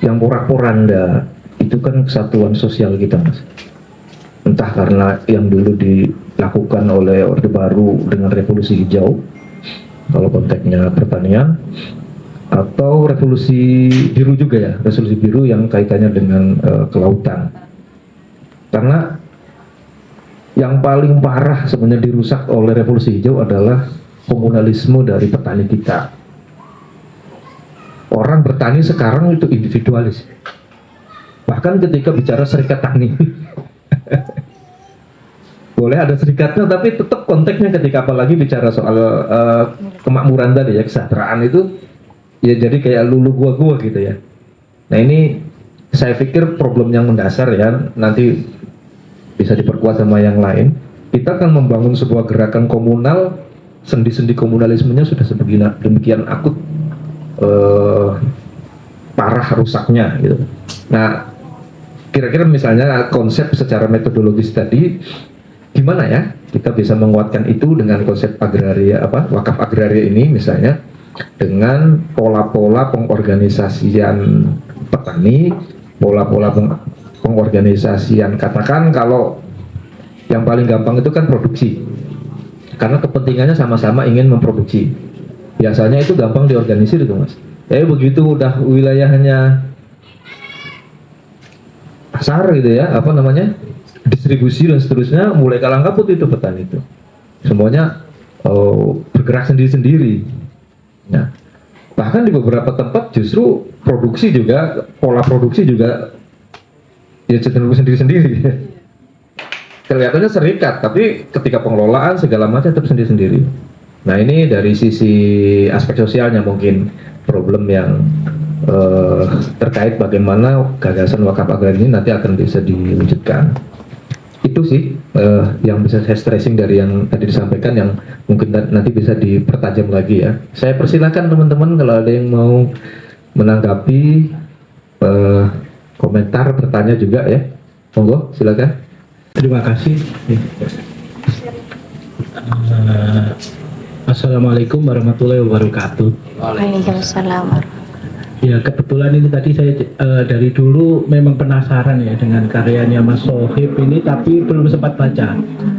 yang porak-poranda itu kan kesatuan sosial kita Mas, entah karena yang dulu dilakukan oleh Orde Baru dengan revolusi hijau kalau konteksnya pertanian, atau revolusi biru juga ya, revolusi biru yang kaitannya dengan kelautan. Karena yang paling parah sebenarnya dirusak oleh revolusi hijau adalah komunalisme dari petani kita. Orang bertani sekarang itu individualis. Bahkan ketika bicara serikat tani boleh ada serikatnya, tapi tetap konteksnya ketika apalagi bicara soal kemakmuran tadi ya, kesejahteraan itu ya jadi kayak lulu gua gitu ya. Nah ini saya pikir problem yang mendasar ya, nanti bisa diperkuat sama yang lain. Kita akan membangun sebuah gerakan komunal, sendi-sendi komunalismenya sudah demikian akut parah rusaknya gitu. Nah kira-kira misalnya konsep secara metodologis tadi gimana ya kita bisa menguatkan itu dengan konsep agraria wakaf agraria ini misalnya dengan pola-pola pengorganisasian petani, pola-pola pengorganisasian, katakan kalau yang paling gampang itu kan produksi, karena kepentingannya sama-sama ingin memproduksi, biasanya itu gampang diorganisir itu Mas. Begitu udah wilayahnya pasar gitu ya, distribusi dan seterusnya, mulai kalang kabut itu petani itu semuanya bergerak sendiri-sendiri. Nah bahkan di beberapa tempat justru produksi juga, pola produksi juga ya cenderung sendiri-sendiri. Kelihatannya serikat, tapi ketika pengelolaan segala macam tetap sendiri-sendiri. Nah ini dari sisi aspek sosialnya mungkin problem yang terkait bagaimana gagasan wakaf agraria ini nanti akan bisa diwujudkan. Itu sih yang bisa saya stressing dari yang tadi disampaikan, yang mungkin nanti bisa dipertajam lagi ya. Saya persilakan teman-teman kalau ada yang mau menanggapi, komentar, bertanya juga ya, monggo silakan. Terima kasih. Assalamualaikum warahmatullahi wabarakatuh. Waalaikumsalam. Ya kebetulan ini tadi saya dari dulu memang penasaran ya dengan karyanya Mas Sohib ini, tapi belum sempat baca.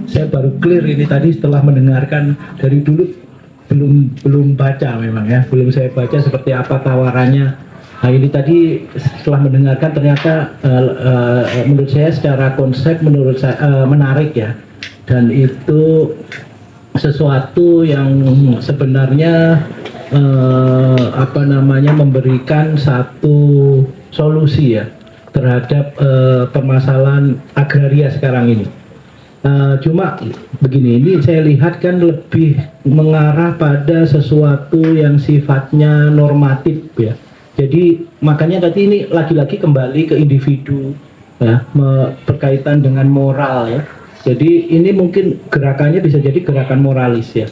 Saya baru clear ini tadi setelah mendengarkan, dari dulu belum baca memang ya, belum saya baca seperti apa tawarannya Nah ini tadi setelah mendengarkan ternyata menurut saya secara konsep menurut saya menarik ya, dan itu sesuatu yang sebenarnya memberikan satu solusi ya terhadap permasalahan agraria sekarang ini. Cuma begini, ini saya lihat kan lebih mengarah pada sesuatu yang sifatnya normatif ya. Jadi makanya tadi ini lagi-lagi kembali ke individu ya, berkaitan dengan moral ya. Jadi ini mungkin gerakannya bisa jadi gerakan moralis ya.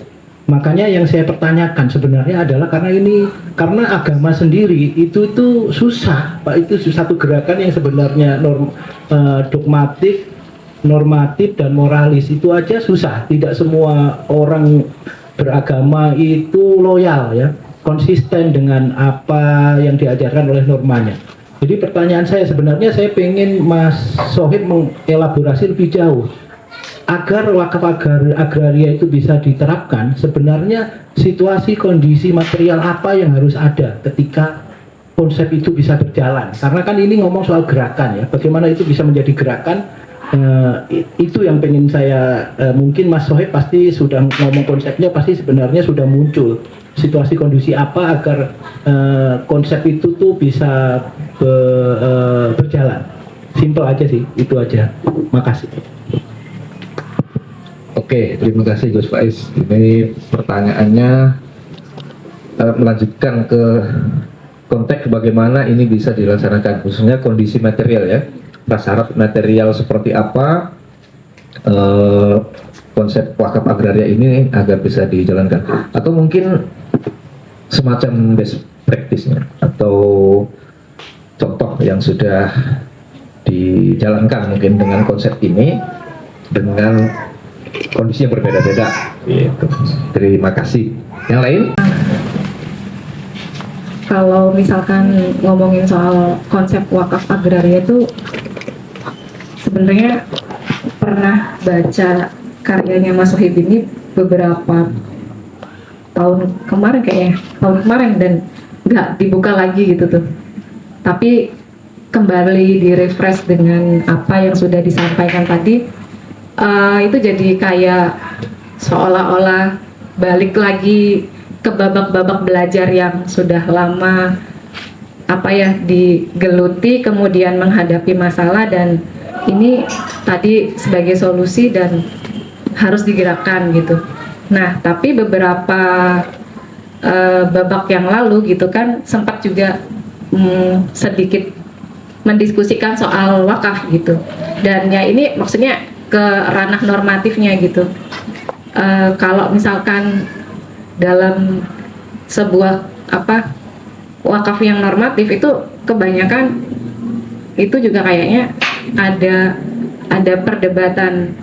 Makanya yang saya pertanyakan sebenarnya adalah karena agama sendiri itu susah, Pak, itu satu gerakan yang sebenarnya dogmatik, normatif dan moralis itu aja susah. Tidak semua orang beragama itu loyal ya, konsisten dengan apa yang diajarkan oleh normanya. Jadi pertanyaan saya sebenarnya saya pengen Mas Sohib mengelaborasi lebih jauh. Agar wakaf agraria itu bisa diterapkan, sebenarnya situasi kondisi material apa yang harus ada ketika konsep itu bisa berjalan. Karena kan ini ngomong soal gerakan ya, bagaimana itu bisa menjadi gerakan, itu yang pengen saya, mungkin Mas Sohib pasti sudah ngomong konsepnya, pasti sebenarnya sudah muncul situasi kondisi apa agar konsep itu tuh bisa berjalan. Simple aja sih, itu aja. Makasih. Oke, terima kasih Gus Faiz. Ini pertanyaannya melanjutkan ke konteks bagaimana ini bisa dilaksanakan, khususnya kondisi material ya, prasyarat material seperti apa konsep wakaf agraria ini agar bisa dijalankan, atau mungkin semacam best practice-nya atau contoh yang sudah dijalankan mungkin dengan konsep ini dengan kondisi yang berbeda-beda gitu. Terima kasih. Yang lain? Kalau misalkan ngomongin soal konsep wakaf agraria itu sebenarnya pernah baca karyanya Mas Sohib ini beberapa tahun kemarin dan nggak dibuka lagi gitu tuh, tapi kembali di refresh dengan apa yang sudah disampaikan tadi. Itu jadi kayak seolah-olah balik lagi ke babak-babak belajar yang sudah lama digeluti, kemudian menghadapi masalah, dan ini tadi sebagai solusi dan harus digerakkan gitu. Nah, tapi beberapa babak yang lalu gitu kan sempat juga sedikit mendiskusikan soal wakaf gitu, dan ya ini maksudnya ke ranah normatifnya gitu. Kalau misalkan dalam sebuah wakaf yang normatif itu kebanyakan itu juga kayaknya ada perdebatan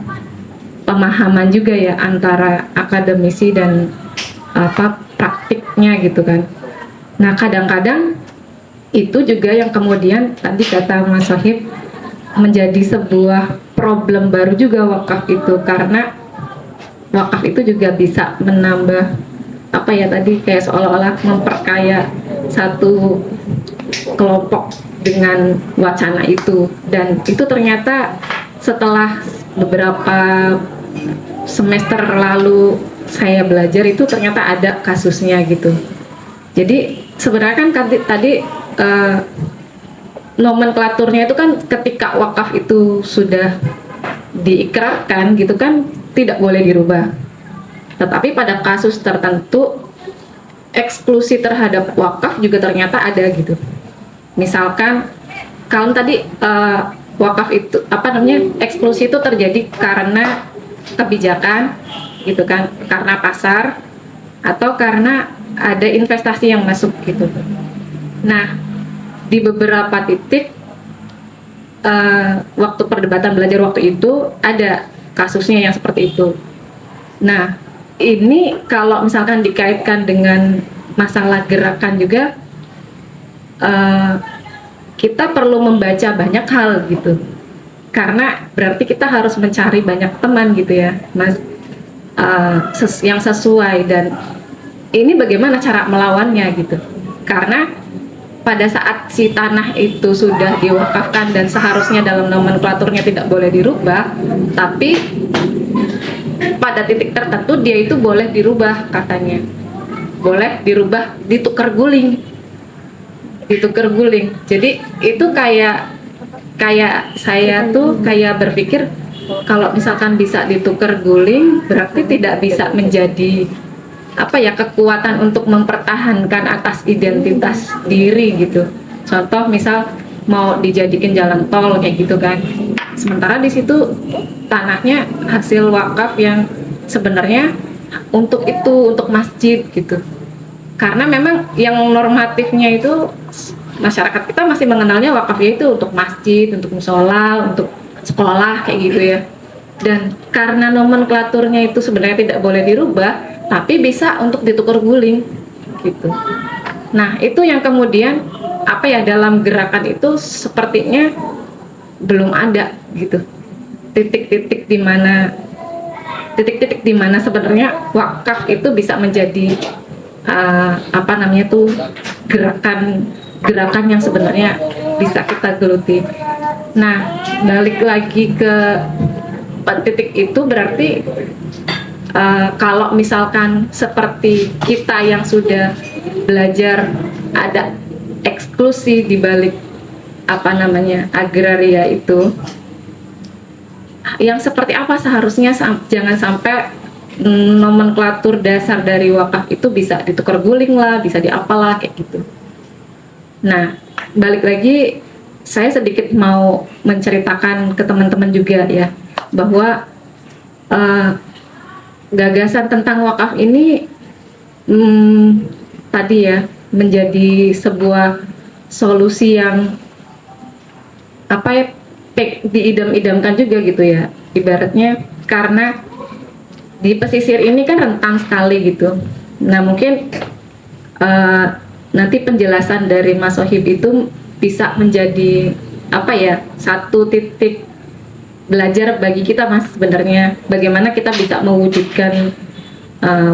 pemahaman juga ya antara akademisi dan praktiknya gitu kan. Nah, kadang-kadang itu juga yang kemudian tadi kata Mas Sohib menjadi sebuah problem baru juga wakaf itu, karena wakaf itu juga bisa menambah kayak seolah-olah memperkaya satu kelompok dengan wacana itu, dan itu ternyata setelah beberapa semester lalu saya belajar itu ternyata ada kasusnya gitu. Jadi sebenarnya kan tadi nomenklaturnya itu kan ketika wakaf itu sudah diikrarkan gitu kan tidak boleh dirubah. Tetapi pada kasus tertentu eksklusi terhadap wakaf juga ternyata ada gitu. Misalkan kalau tadi wakaf itu eksklusi itu terjadi karena kebijakan gitu kan, karena pasar atau karena ada investasi yang masuk gitu. Nah, di beberapa titik waktu perdebatan belajar waktu itu ada kasusnya yang seperti itu. Nah, ini kalau misalkan dikaitkan dengan masalah gerakan juga, kita perlu membaca banyak hal gitu, karena berarti kita harus mencari banyak teman gitu ya Mas, yang sesuai, dan ini bagaimana cara melawannya gitu. Karena pada saat si tanah itu sudah diwakafkan dan seharusnya dalam nomenklaturnya tidak boleh dirubah, tapi pada titik tertentu dia itu boleh dirubah, katanya boleh dirubah, ditukar guling. Jadi itu kayak saya tuh kayak berpikir kalau misalkan bisa ditukar guling berarti tidak bisa menjadi apa ya, kekuatan untuk mempertahankan atas identitas diri gitu. Contoh misal mau dijadikan jalan tol kayak gitu kan, sementara di situ tanahnya hasil wakaf yang sebenarnya untuk itu, untuk masjid gitu. Karena memang yang normatifnya itu masyarakat kita masih mengenalnya wakafnya itu untuk masjid, untuk musola, untuk sekolah kayak gitu ya. Dan karena nomenklaturnya itu sebenarnya tidak boleh dirubah, tapi bisa untuk ditukar guling gitu. Nah itu yang kemudian apa ya, dalam gerakan itu sepertinya belum ada gitu titik-titik di mana sebenarnya wakaf itu bisa menjadi apa namanya tuh gerakan yang sebenarnya bisa kita geluti. Nah balik lagi ke titik itu berarti kalau misalkan seperti kita yang sudah belajar ada eksklusi di balik apa namanya agraria itu, yang seperti apa seharusnya jangan sampai nomenklatur dasar dari wakaf itu bisa ditukar guling lah, bisa diapalah kayak gitu. Nah balik lagi saya sedikit mau menceritakan ke teman-teman juga ya, bahwa gagasan tentang wakaf ini tadi ya menjadi sebuah solusi yang apa ya, diidam-idamkan juga gitu ya, ibaratnya karena di pesisir ini kan rentan sekali gitu. Nah mungkin nanti penjelasan dari Mas Sohib itu bisa menjadi apa ya, satu titik belajar bagi kita Mas, sebenarnya bagaimana kita bisa mewujudkan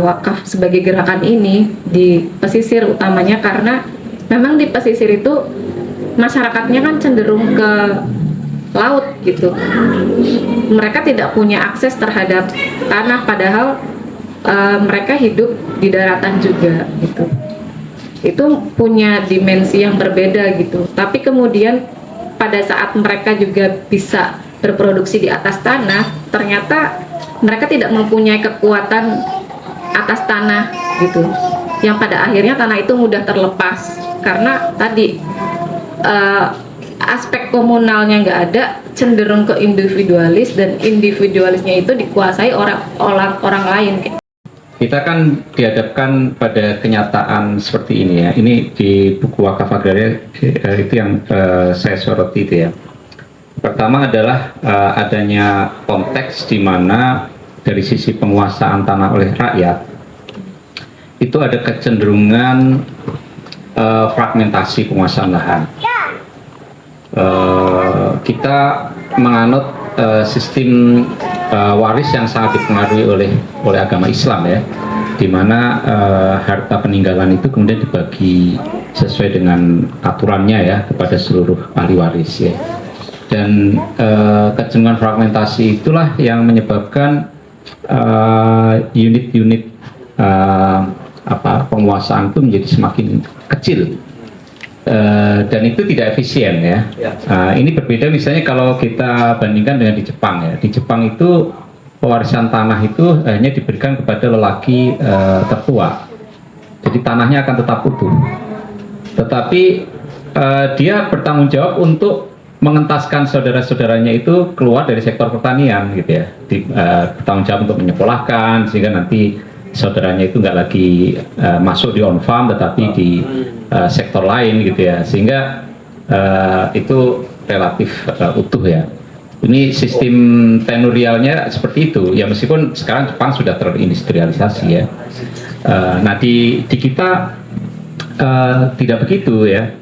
wakaf sebagai gerakan ini di pesisir utamanya, karena memang di pesisir itu masyarakatnya kan cenderung ke laut gitu. Mereka tidak punya akses terhadap tanah, padahal mereka hidup di daratan juga gitu. Itu punya dimensi yang berbeda gitu. Tapi kemudian pada saat mereka juga bisa berproduksi di atas tanah, ternyata mereka tidak mempunyai kekuatan atas tanah gitu, yang pada akhirnya tanah itu mudah terlepas karena tadi aspek komunalnya nggak ada, cenderung ke individualis, dan individualisnya itu dikuasai orang lain. Kita kan dihadapkan pada kenyataan seperti ini ya. Ini di buku Wakaf Agraria itu yang saya soroti itu ya. Pertama adalah adanya konteks di mana dari sisi penguasaan tanah oleh rakyat itu ada kecenderungan fragmentasi penguasaan lahan. Kita menganut sistem waris yang sangat dipengaruhi oleh agama Islam ya, di mana harta peninggalan itu kemudian dibagi sesuai dengan aturannya ya kepada seluruh ahli waris ya. Dan kecenderungan fragmentasi itulah yang menyebabkan unit-unit penguasaan itu menjadi semakin kecil, dan itu tidak efisien ya. Ini berbeda misalnya kalau kita bandingkan dengan di Jepang ya. Di Jepang itu pewarisan tanah itu hanya diberikan kepada lelaki tertua, jadi tanahnya akan tetap utuh, tetapi dia bertanggung jawab untuk mengentaskan saudara-saudaranya itu keluar dari sektor pertanian gitu ya, bertanggung jawab untuk menyekolahkan sehingga nanti saudaranya itu nggak lagi masuk di on farm tetapi di sektor lain gitu ya, sehingga itu relatif utuh ya. Ini sistem tenurialnya seperti itu ya, meskipun sekarang Jepang sudah terindustrialisasi ya. Nah di kita tidak begitu ya.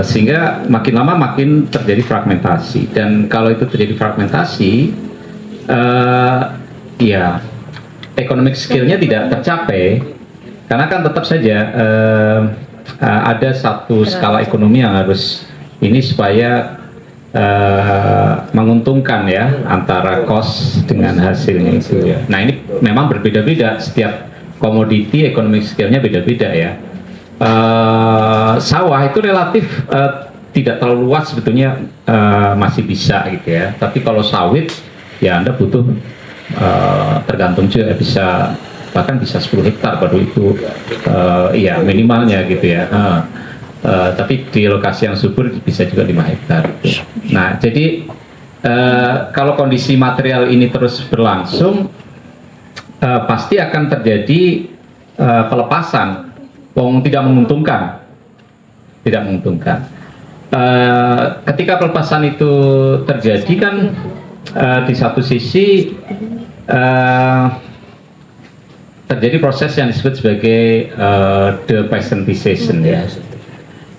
Sehingga makin lama makin terjadi fragmentasi, dan kalau itu terjadi fragmentasi ya economic skill-nya tidak tercapai, karena kan tetap saja ada satu skala ekonomi yang harus ini supaya menguntungkan ya antara cost dengan hasilnya itu ya. Nah ini memang berbeda-beda, setiap komoditi ekonomi scale-nya beda-beda ya. Sawah itu relatif tidak terlalu luas sebetulnya, masih bisa gitu ya. Tapi kalau sawit ya Anda butuh tergantung juga, bisa bahkan bisa 10 hektar baru itu ya minimalnya gitu ya. Tapi di lokasi yang subur bisa juga 5 hektar. Nah, jadi kalau kondisi material ini terus berlangsung, pasti akan terjadi pelepasan, tidak menguntungkan, tidak menguntungkan. Ketika pelepasan itu terjadi kan, di satu sisi terjadi proses yang disebut sebagai depeasantization ya.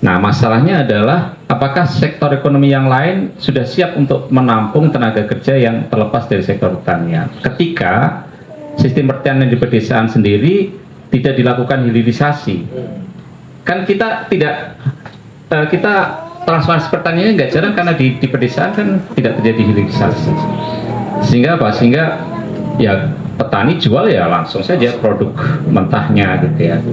Nah, masalahnya adalah apakah sektor ekonomi yang lain sudah siap untuk menampung tenaga kerja yang terlepas dari sektor pertanian ketika sistem pertanian di pedesaan sendiri tidak dilakukan hilirisasi. Kan kita tidak kita transformasi pertaniannya nggak jalan karena di pedesaan kan tidak terjadi hilirisasi. Sehingga apa? Sehingga ya petani jual ya langsung saja produk mentahnya gitu ya.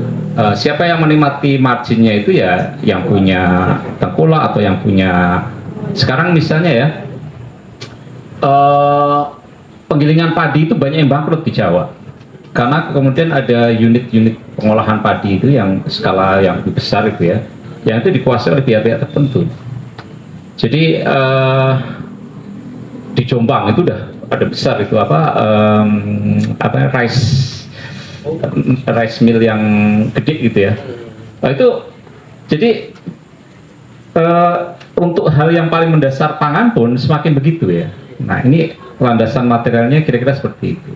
Siapa yang menikmati marginnya itu ya yang punya tengkulak atau yang punya, sekarang misalnya ya penggilingan padi itu banyak yang bangkrut di Jawa karena kemudian ada unit-unit pengolahan padi itu yang skala yang lebih besar itu ya, yang itu dikuasai oleh pihak-pihak tertentu. Jadi di Jombang itu udah ada besar itu rice mill yang gede gitu ya. Nah, itu jadi untuk hal yang paling mendasar pangan pun semakin begitu ya. Nah ini landasan materialnya kira-kira seperti itu.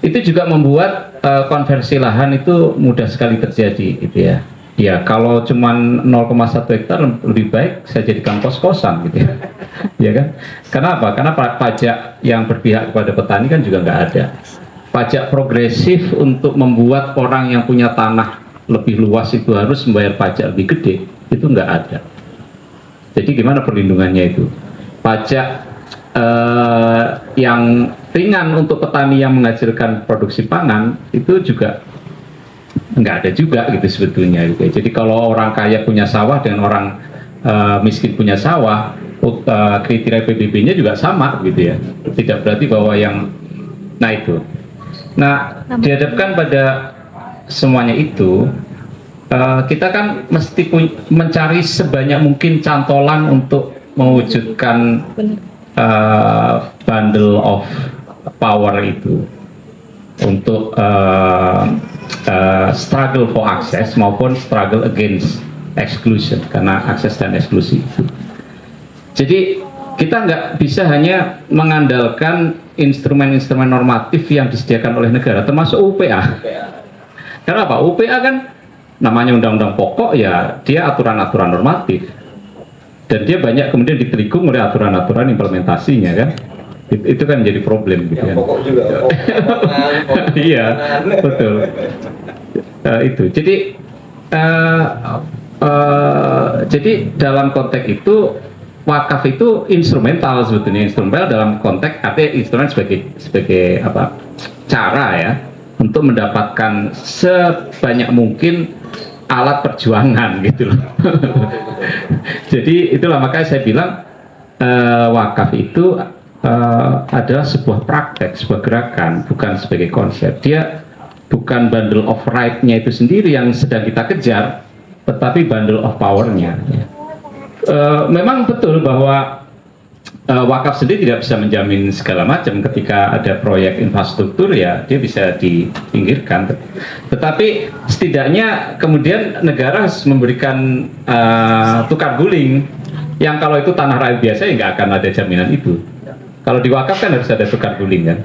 Itu juga membuat konversi lahan itu mudah sekali terjadi gitu ya. Ya kalau cuman 0,1 hektar lebih baik saya jadikan kos-kosan gitu ya. Ya kan? Kenapa? Karena pajak yang berpihak kepada petani kan juga nggak ada. Pajak progresif untuk membuat orang yang punya tanah lebih luas itu harus membayar pajak lebih gede, itu nggak ada. Jadi gimana perlindungannya itu? Pajak yang ringan untuk petani yang menghasilkan produksi pangan itu juga nggak ada juga gitu sebetulnya gitu. Jadi kalau orang kaya punya sawah dengan orang miskin punya sawah, kriteria PBB-nya juga sama gitu ya. Tidak berarti bahwa yang itu. Nah, dihadapkan pada semuanya itu, kita kan mesti mencari sebanyak mungkin cantolan untuk mewujudkan bundle of power itu untuk struggle for access maupun struggle against exclusion, karena akses dan eksklusi itu. Jadi kita nggak bisa hanya mengandalkan instrumen-instrumen normatif yang disediakan oleh negara, termasuk UPA. Karena apa? UPA kan namanya undang-undang pokok ya, dia aturan-aturan normatif. Dan dia banyak kemudian ditelikung oleh aturan-aturan implementasinya kan. Itu kan menjadi problem gitu kan. Pokok juga. Iya, betul. Itu. Jadi dalam konteks itu wakaf itu instrumental sebetulnya, instrumental dalam konteks artinya instrumen sebagai apa? Cara ya untuk mendapatkan sebanyak mungkin alat perjuangan gitu loh. Jadi itulah makanya saya bilang wakaf itu adalah sebuah praktek, sebuah gerakan, bukan sebagai konsep. Dia bukan bundle of right-nya itu sendiri yang sedang kita kejar, tetapi bundle of power-nya. Memang betul bahwa wakaf sendiri tidak bisa menjamin segala macam. Ketika ada proyek infrastruktur ya dia bisa dipinggirkan. Tetapi setidaknya kemudian negara harus memberikan tukar guling, yang kalau itu tanah rakyat biasa ya nggak akan ada jaminan itu. Kalau di wakaf kan harus ada tukar guling kan,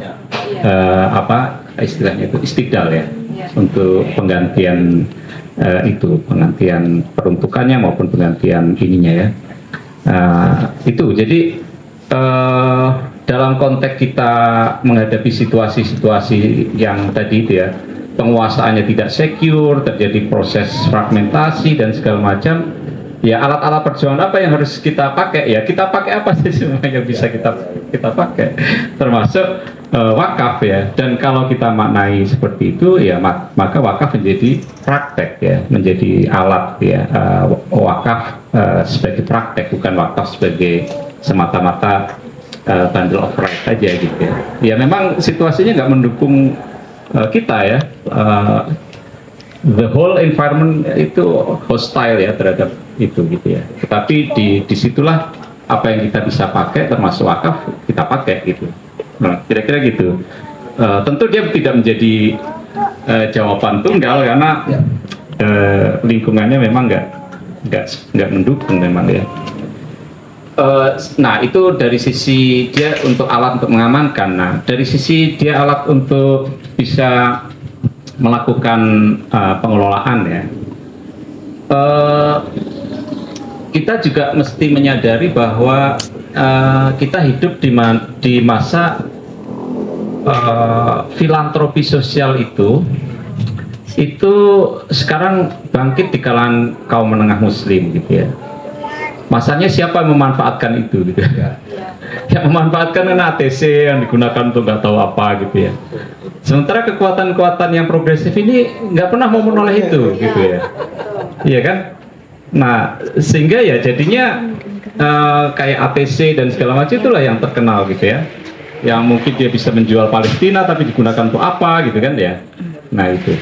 apa istilahnya itu istidal ya, untuk penggantian itu, penggantian peruntukannya maupun penggantian ininya ya. Itu jadi dalam konteks kita menghadapi situasi-situasi yang tadi itu ya, penguasaannya tidak secure, terjadi proses fragmentasi dan segala macam. Ya alat-alat perjuangan apa yang harus kita pakai? Ya kita pakai apa sih semua yang bisa kita pakai, termasuk wakaf ya. Dan kalau kita maknai seperti itu ya maka wakaf menjadi praktek ya, menjadi alat ya. Wakaf sebagai praktek, bukan wakaf sebagai semata-mata bundle of right aja gitu ya. Ya memang situasinya nggak mendukung kita ya. The whole environment itu hostile ya terhadap itu gitu ya. Tetapi disitulah apa yang kita bisa pakai termasuk wakaf kita pakai gitu. Nah, kira-kira gitu. Tentu dia tidak menjadi jawaban tunggal karena lingkungannya memang nggak mendukung memang ya. Nah itu dari sisi dia untuk alat untuk mengamankan. Nah dari sisi dia alat untuk bisa melakukan pengelolaan ya. Kita juga mesti menyadari bahwa kita hidup di masa filantropi sosial itu sekarang bangkit di kalangan kaum menengah muslim gitu ya. Masanya siapa yang memanfaatkan itu gitu ya? Yang memanfaatkan ATC yang digunakan untuk nggak tahu apa gitu ya. Sementara kekuatan-kekuatan yang progresif ini nggak pernah mau menoleh itu gitu ya. Iya kan? Nah sehingga ya jadinya kayak ATC dan segala macam itulah yang terkenal gitu ya. Yang mungkin dia bisa menjual Palestina tapi digunakan untuk apa gitu kan ya. Nah itu.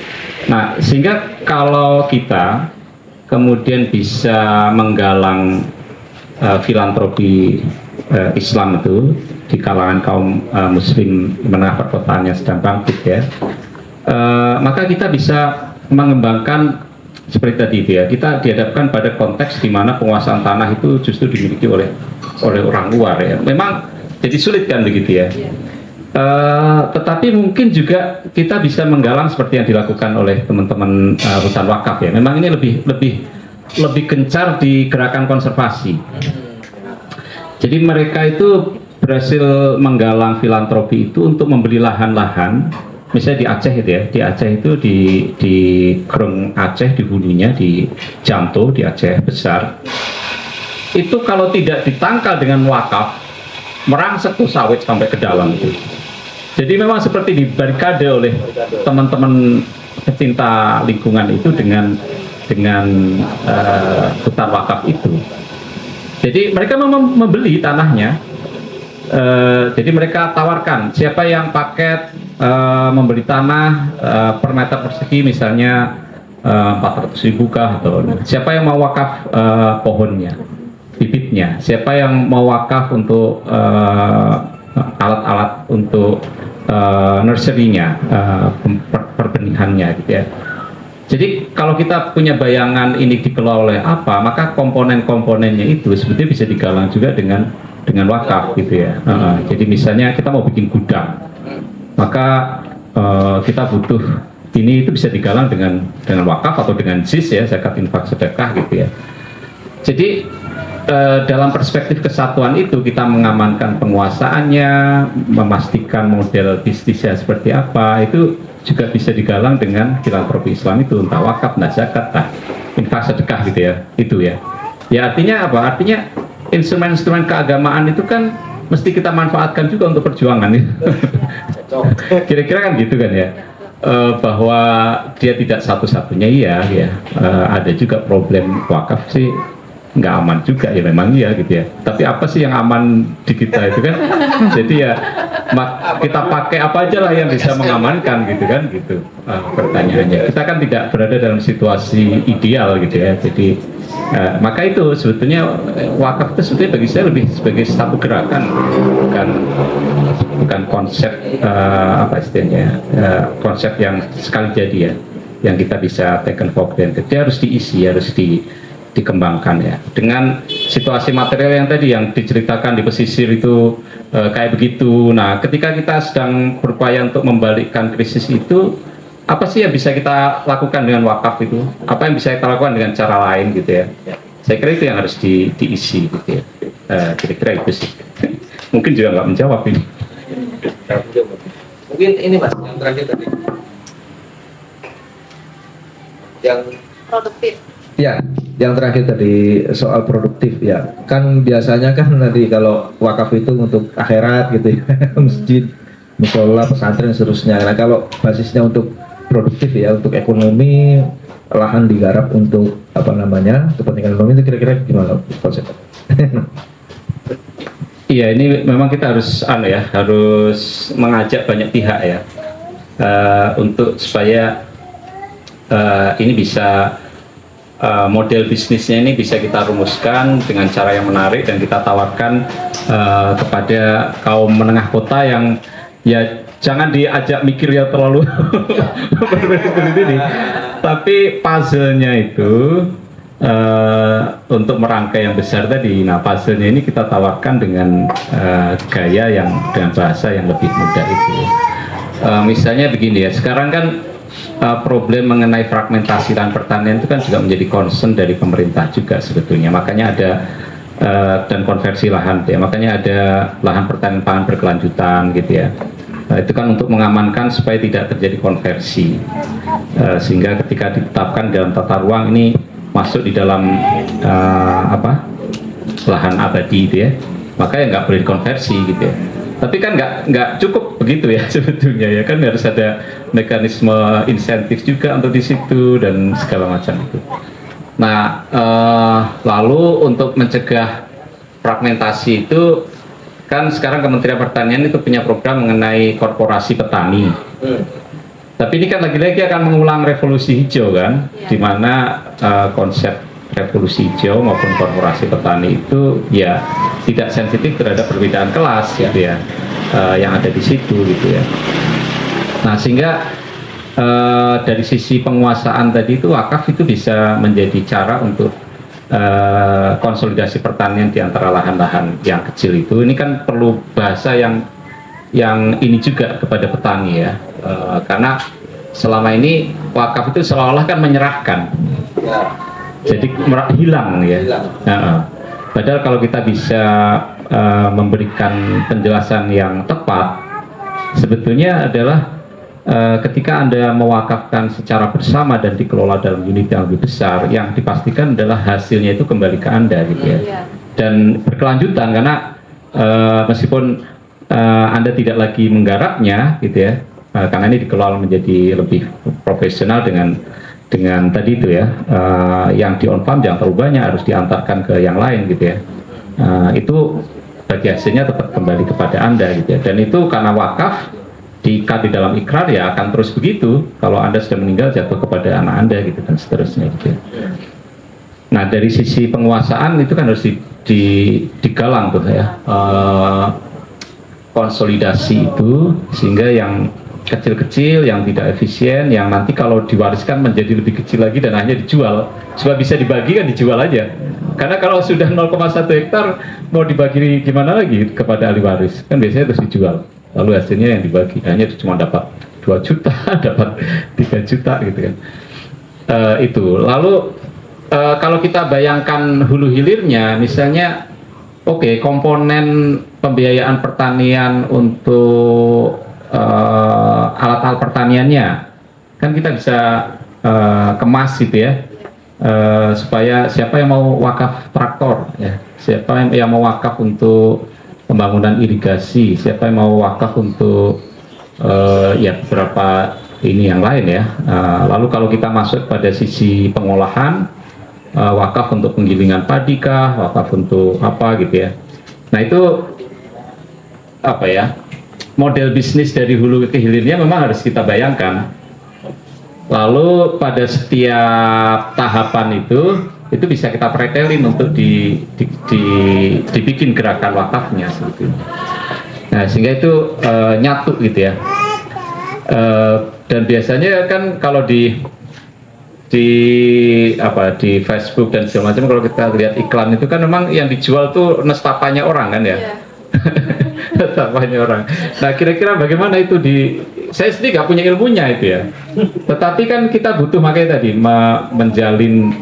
Nah sehingga kalau kita kemudian bisa menggalang filantropi Islam itu di kalangan kaum muslim menengah perkotaan yang sedang bangkit ya, maka kita bisa mengembangkan seperti tadi itu ya, kita dihadapkan pada konteks di mana penguasaan tanah itu justru dimiliki oleh orang luar ya. Memang jadi sulit kan begitu ya. Tetapi mungkin juga kita bisa menggalang seperti yang dilakukan oleh teman-teman hutan wakaf ya. Memang ini lebih gencar di gerakan konservasi. Jadi mereka itu berhasil menggalang filantropi itu untuk membeli lahan-lahan, misalnya di Aceh itu ya, di Aceh itu di Krung Aceh, di hulunya di Jamto di Aceh besar. Itu kalau tidak ditangkal dengan wakaf, merangsek tuh sawit sampai ke dalam itu. Jadi memang seperti dibarikade oleh teman-teman pecinta lingkungan itu dengan hutan wakaf itu. Jadi mereka membeli tanahnya. Jadi mereka tawarkan siapa yang paket membeli tanah per meter persegi misalnya 400.000 kah atau siapa yang mau wakaf pohonnya, bibitnya, siapa yang mau wakaf untuk alat-alat untuk nursery-nya, perbenihannya gitu ya. Jadi kalau kita punya bayangan ini dikelola oleh apa, maka komponen-komponennya itu sebetulnya bisa digalang juga dengan wakaf gitu ya. Jadi misalnya kita mau bikin gudang, maka kita butuh ini itu bisa digalang dengan wakaf atau dengan ZIS ya, zakat infak sedekah gitu ya. Jadi dalam perspektif kesatuan itu kita mengamankan penguasaannya, memastikan model bisnisnya seperti apa, itu juga bisa digalang dengan filantropi Islam itu, entah wakaf, entah zakat, entah infak sedekah gitu ya, itu ya. Ya artinya apa? Artinya instrumen-instrumen keagamaan itu kan mesti kita manfaatkan juga untuk perjuangan ya. Kira-kira kan gitu kan ya. Bahwa dia tidak satu-satunya iya ya. Ada juga problem wakaf sih nggak aman juga ya, memang iya gitu ya. Tapi apa sih yang aman di kita itu kan? Jadi ya kita pakai apa aja lah yang bisa mengamankan gitu kan gitu. Pertanyaannya kita kan tidak berada dalam situasi ideal gitu ya. Jadi maka itu sebetulnya wakaf itu sebetulnya bagi saya lebih sebagai satu gerakan, bukan konsep apa istilahnya, konsep yang sekali jadi ya, yang kita bisa taken for granted. Dia harus diisi, harus dikembangkan ya. Dengan situasi material yang tadi yang diceritakan di pesisir itu kayak begitu. Nah, ketika kita sedang berupaya untuk membalikkan krisis itu, apa sih yang bisa kita lakukan dengan wakaf itu? Apa yang bisa kita lakukan dengan cara lain gitu ya? Saya kira itu yang harus diisi gitu ya. Kira-kira itu sih. Mungkin juga nggak menjawab ini. Mungkin ini Mas yang terakhir tadi. yang Produktif. ya, yang terakhir tadi soal produktif ya. Kan biasanya kan nanti kalau wakaf itu untuk akhirat gitu ya, masjid, musola, pesantren, seterusnya. Nah kalau basisnya untuk produktif ya, untuk ekonomi, lahan digarap untuk apa namanya kepentingan ekonomi, itu kira-kira gimana konsepnya? Iya, ini memang kita harus harus mengajak banyak pihak ya, untuk supaya ini bisa model bisnisnya ini bisa kita rumuskan dengan cara yang menarik dan kita tawarkan kepada kaum menengah kota yang ya jangan diajak mikir ya terlalu berbeda ini, tapi puzzle-nya itu untuk merangkai yang besar tadi. Nah, puzzle-nya ini kita tawarkan dengan gaya yang dengan bahasa yang lebih mudah itu. Misalnya begini ya, sekarang kan problem mengenai fragmentasi lahan pertanian itu kan juga menjadi concern dari pemerintah juga sebetulnya. Makanya ada dan konversi lahan ya. Makanya ada lahan pertanian pangan berkelanjutan gitu ya. Nah, itu kan untuk mengamankan supaya tidak terjadi konversi, sehingga ketika ditetapkan dalam tata ruang ini masuk di dalam lahan abadi itu ya, maka ya nggak boleh dikonversi gitu ya. Tapi kan nggak cukup begitu ya sebetulnya ya, kan harus ada mekanisme insentif juga untuk di situ dan segala macam itu. Nah, lalu untuk mencegah fragmentasi itu kan sekarang Kementerian Pertanian itu punya program mengenai korporasi petani. Tapi ini kan lagi-lagi akan mengulang revolusi hijau kan, di mana konsep revolusi hijau maupun korporasi petani itu ya tidak sensitif terhadap perbedaan kelas gitu ya, yang ada di situ gitu ya. Nah, sehingga dari sisi penguasaan tadi itu wakaf itu bisa menjadi cara untuk konsolidasi pertanian di antara lahan-lahan yang kecil itu. Ini kan perlu bahasa yang ini juga kepada petani ya, karena selama ini wakaf itu seolah-olah kan menyerahkan, jadi hilang ya. Padahal kalau kita bisa memberikan penjelasan yang tepat, sebetulnya adalah ketika Anda mewakafkan secara bersama dan dikelola dalam unit yang lebih besar, yang dipastikan adalah hasilnya itu kembali ke Anda gitu ya, dan berkelanjutan, karena meskipun Anda tidak lagi menggarapnya gitu ya, karena ini dikelola menjadi lebih profesional dengan tadi itu ya, yang di on farm jangan terlalu banyak, harus diantarkan ke yang lain gitu ya. Itu bagi hasilnya tetap kembali kepada Anda gitu ya, dan itu karena wakaf diikat di dalam ikrar ya akan terus begitu. Kalau Anda sudah meninggal jatuh kepada anak Anda gitu dan seterusnya gitu ya. Nah, dari sisi penguasaan itu kan harus digalang tuh ya, konsolidasi itu, sehingga yang kecil-kecil, yang tidak efisien, yang nanti kalau diwariskan menjadi lebih kecil lagi dan akhirnya dijual, supaya bisa dibagi kan dijual aja. Karena kalau sudah 0,1 hektar mau dibagi gimana lagi kepada ahli waris, kan biasanya terus dijual, lalu hasilnya yang dibagi hanya cuma dapat 2 juta, dapat 3 juta gitu kan. Itu lalu kalau kita bayangkan hulu hilirnya, misalnya komponen pembiayaan pertanian untuk alat-alat pertaniannya kan kita bisa kemas gitu ya, supaya siapa yang mau wakaf traktor ya, siapa yang mau wakaf untuk pembangunan irigasi, siapa yang mau wakaf untuk ya beberapa ini yang lain ya. Lalu kalau kita masuk pada sisi pengolahan, wakaf untuk penggilingan padi kah, wakaf untuk apa gitu ya. Nah, itu apa ya, model bisnis dari hulu ke hilirnya memang harus kita bayangkan. Lalu pada setiap tahapan itu bisa kita pretelin untuk dibikin gerakan wakafnya sebetulnya. Nah, sehingga itu nyatu gitu ya. Dan biasanya kan kalau di Facebook dan segala macam, kalau kita lihat iklan itu kan memang yang dijual tuh nestapanya orang kan ya. Nestapanya orang. Nah, kira-kira bagaimana itu saya sendiri nggak punya ilmunya itu ya. Tetapi kan kita butuh, makanya tadi menjalin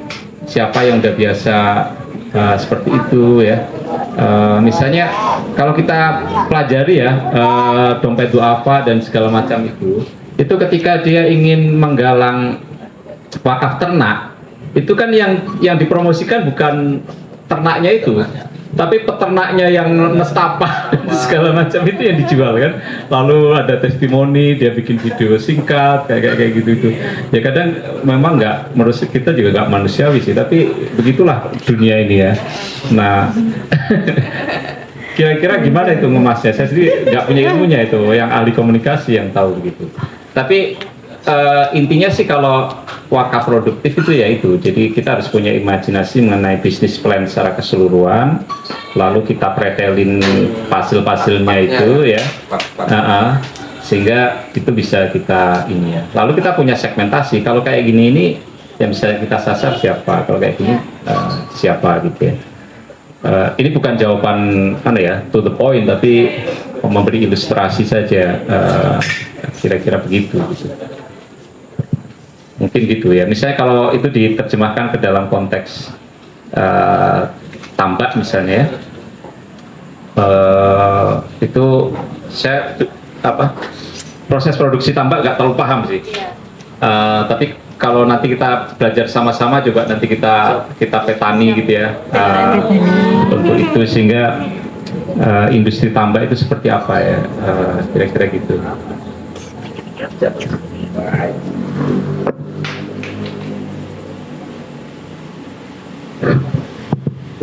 siapa yang udah biasa seperti itu ya. Misalnya kalau kita pelajari ya, dompet duafa dan segala macam itu ketika dia ingin menggalang wakaf ternak itu kan yang dipromosikan bukan ternaknya itu, tapi peternaknya yang nestapa segala macam itu yang dijual kan. Lalu ada testimoni, dia bikin video singkat kayak gitu. Ya kadang memang nggak, menurut kita juga nggak manusiawi sih, tapi begitulah dunia ini ya. Nah, kira-kira gimana itu ngemasnya? Saya sendiri nggak punya ilmunya itu, yang ahli komunikasi yang tahu begitu. Tapi intinya sih kalau wakaf produktif itu ya itu, jadi kita harus punya imajinasi mengenai bisnis plan secara keseluruhan, lalu kita pretelin hasil-hasilnya itu ya, sehingga itu bisa kita ini ya. Lalu kita punya segmentasi, kalau kayak gini ini yang bisa kita sasar siapa, kalau kayak gini siapa gitu ya. Ini bukan jawaban to the point, tapi memberi ilustrasi saja, kira-kira begitu gitu. Mungkin gitu ya, misalnya kalau itu diterjemahkan ke dalam konteks tambak misalnya itu saya proses produksi tambak nggak terlalu paham sih, tapi kalau nanti kita belajar sama-sama juga nanti kita petani gitu ya, untuk itu sehingga industri tambak itu seperti apa ya, kira-kira gitu.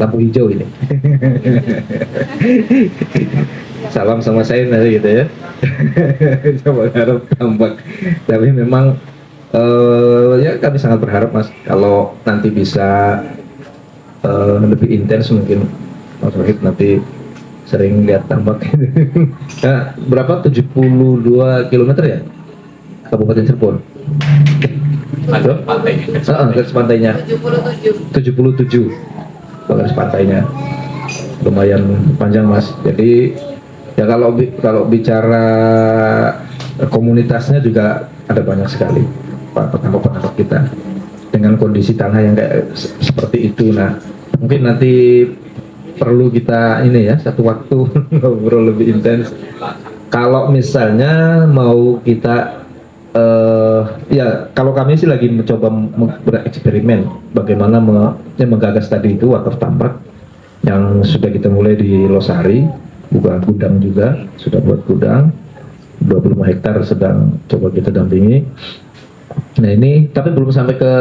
Lampu hijau ini. Salam sama saya nanti gitu ya. Coba harap tambak. Tapi memang ya kami sangat berharap Mas, kalau nanti bisa lebih intens, mungkin Mas Wahid nanti sering lihat tambak. Nah, berapa 72 km ya Kabupaten Cirebon? Ada pantainya. Garis pantainya 77 garis pantainya, lumayan panjang Mas. Jadi ya kalau bicara komunitasnya juga ada banyak sekali petambak-petambak kita dengan kondisi tanah yang kayak seperti itu. Nah, mungkin nanti perlu kita ini ya, satu waktu ngobrol lebih intens. Kalau misalnya mau kita ya kalau kami sih lagi mencoba bereksperimen bagaimana menggagas tadi itu wakaf tambak yang sudah kita mulai di Losari, buka gudang juga, sudah buat gudang 25 hektar sedang coba kita dampingi. Nah ini tapi belum sampai ke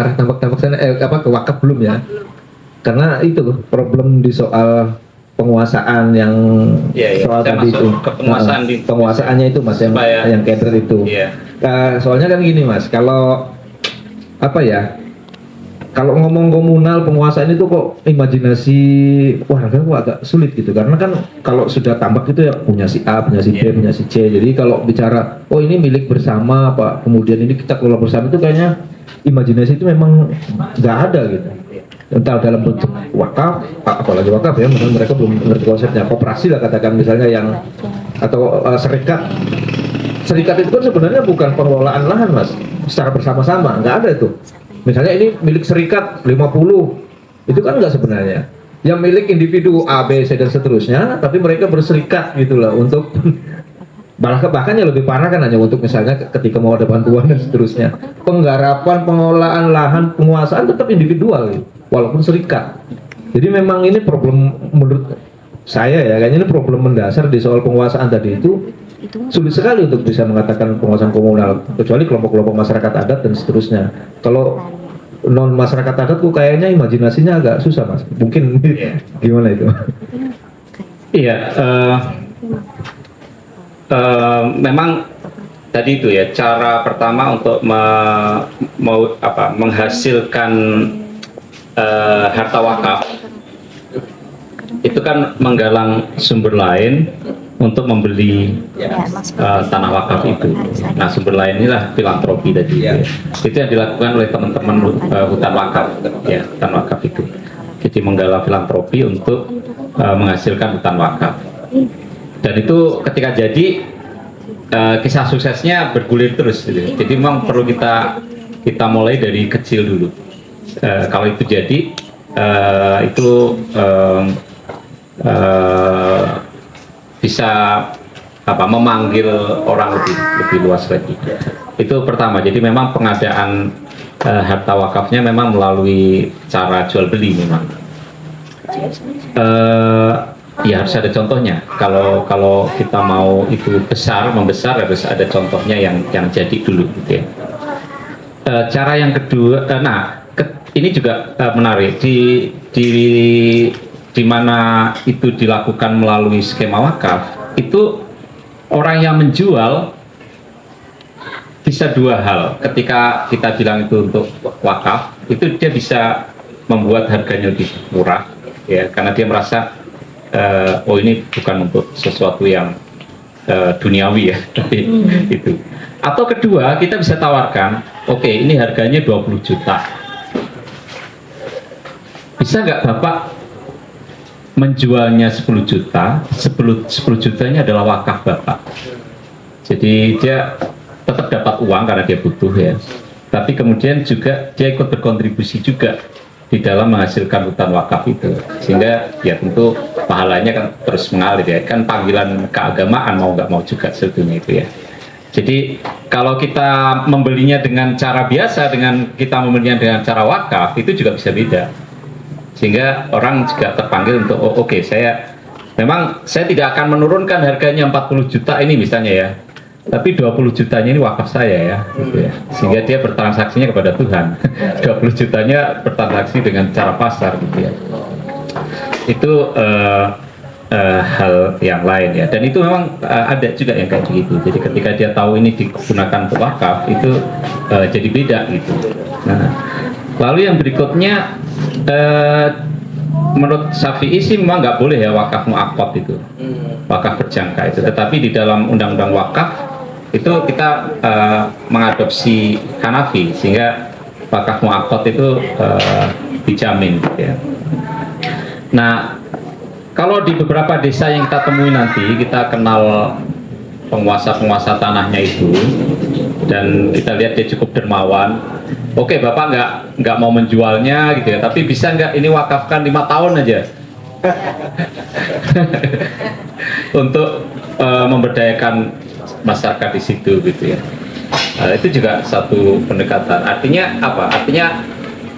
arah tambak-tambak sana, ke wakaf belum ya, karena itu problem di soal penguasaan yang soal tadi itu, penguasaannya itu Mas, yang kader itu. Soalnya kan gini Mas, kalau kalau ngomong komunal penguasaan itu kok imajinasi warga kok agak sulit gitu, karena kan kalau sudah tambak itu ya punya si A, punya si B, punya si C. Jadi kalau bicara oh ini milik bersama Pak, kemudian ini kita kelola bersama, itu kayaknya imajinasi itu memang nggak ada gitu. Entah dalam bentuk wakaf, apalagi wakaf ya, mungkin mereka belum mengerti konsepnya. Koperasi lah katakan misalnya, yang atau serikat itu kan sebenarnya bukan pengelolaan lahan Mas secara bersama-sama, nggak ada itu. Misalnya ini milik serikat 50, itu kan nggak sebenarnya. Yang milik individu A, B, C dan seterusnya, tapi mereka berserikat gitulah untuk bahkan yang lebih parah kan hanya untuk misalnya ketika mau ada bantuan dan seterusnya. Penggarapan, pengelolaan lahan, penguasaan tetap individual gitu, walaupun serikat. Jadi memang ini problem menurut saya ya, kayaknya ini problem mendasar di soal penguasaan tadi itu. Sulit sekali untuk bisa mengatakan penguasaan komunal, kecuali kelompok-kelompok masyarakat adat dan seterusnya. Kalau non masyarakat adat kok kayaknya imajinasinya agak susah Mas. Mungkin gimana itu? Iya, memang tadi itu ya, cara pertama untuk menghasilkan harta wakaf itu kan menggalang sumber lain untuk membeli tanah wakaf itu. Nah, sumber lain inilah filantropi tadi. Itu yang dilakukan oleh teman-teman hutan wakaf, ya, hutan wakaf itu. Jadi menggalang filantropi untuk menghasilkan hutan wakaf. Dan itu ketika jadi kisah suksesnya bergulir terus. Gitu. Jadi memang perlu kita mulai dari kecil dulu. Kalau itu jadi itu bisa memanggil orang lebih luas lagi. Itu pertama. Jadi memang pengadaan harta wakafnya memang melalui cara jual beli memang. Ya harus ada contohnya. Kalau kita mau itu membesar harus ada contohnya yang jadi dulu gitu ya. Cara yang kedua, ini juga menarik di mana itu dilakukan melalui skema wakaf. Itu orang yang menjual bisa dua hal. Ketika kita bilang itu untuk wakaf, itu dia bisa membuat harganya lebih murah ya, karena dia merasa oh ini bukan untuk sesuatu yang duniawi ya, tapi itu. Atau kedua, kita bisa tawarkan, oke, ini harganya 20 juta. Bisa nggak Bapak menjualnya 10 juta, 10 jutanya adalah wakaf Bapak. Jadi dia tetap dapat uang karena dia butuh ya. Tapi kemudian juga dia ikut berkontribusi juga di dalam menghasilkan hutan wakaf itu, sehingga ya tentu pahalanya kan terus mengalir ya, kan panggilan keagamaan mau nggak mau juga sebetulnya itu ya. Jadi kalau kita membelinya dengan cara biasa, dengan kita membelinya dengan cara wakaf, itu juga bisa beda, sehingga orang juga terpanggil untuk oke, saya tidak akan menurunkan harganya 40 juta ini misalnya ya, tapi 20 jutanya ini wakaf saya ya, gitu ya. Sehingga dia bertransaksinya kepada Tuhan. 20 jutanya bertransaksi dengan cara pasar gitu ya. Itu hal yang lain ya. Dan itu memang ada juga yang kayak gitu. Jadi ketika dia tahu ini digunakan untuk wakaf, itu jadi beda gitu. Nah, lalu yang berikutnya, menurut Syafi'i sih memang nggak boleh ya wakaf mu'aqqad itu, wakaf berjangka itu. Tetapi di dalam undang-undang wakaf itu kita mengadopsi Hanafi, sehingga wakaf mu'aqqad itu dijamin gitu ya. Nah, kalau di beberapa desa yang kita temui nanti, kita kenal penguasa-penguasa tanahnya itu, dan kita lihat dia cukup dermawan. Oke, Bapak nggak mau menjualnya gitu ya, tapi bisa nggak ini wakafkan 5 tahun aja untuk memberdayakan masyarakat di situ gitu ya. Itu juga satu pendekatan. Artinya apa? Artinya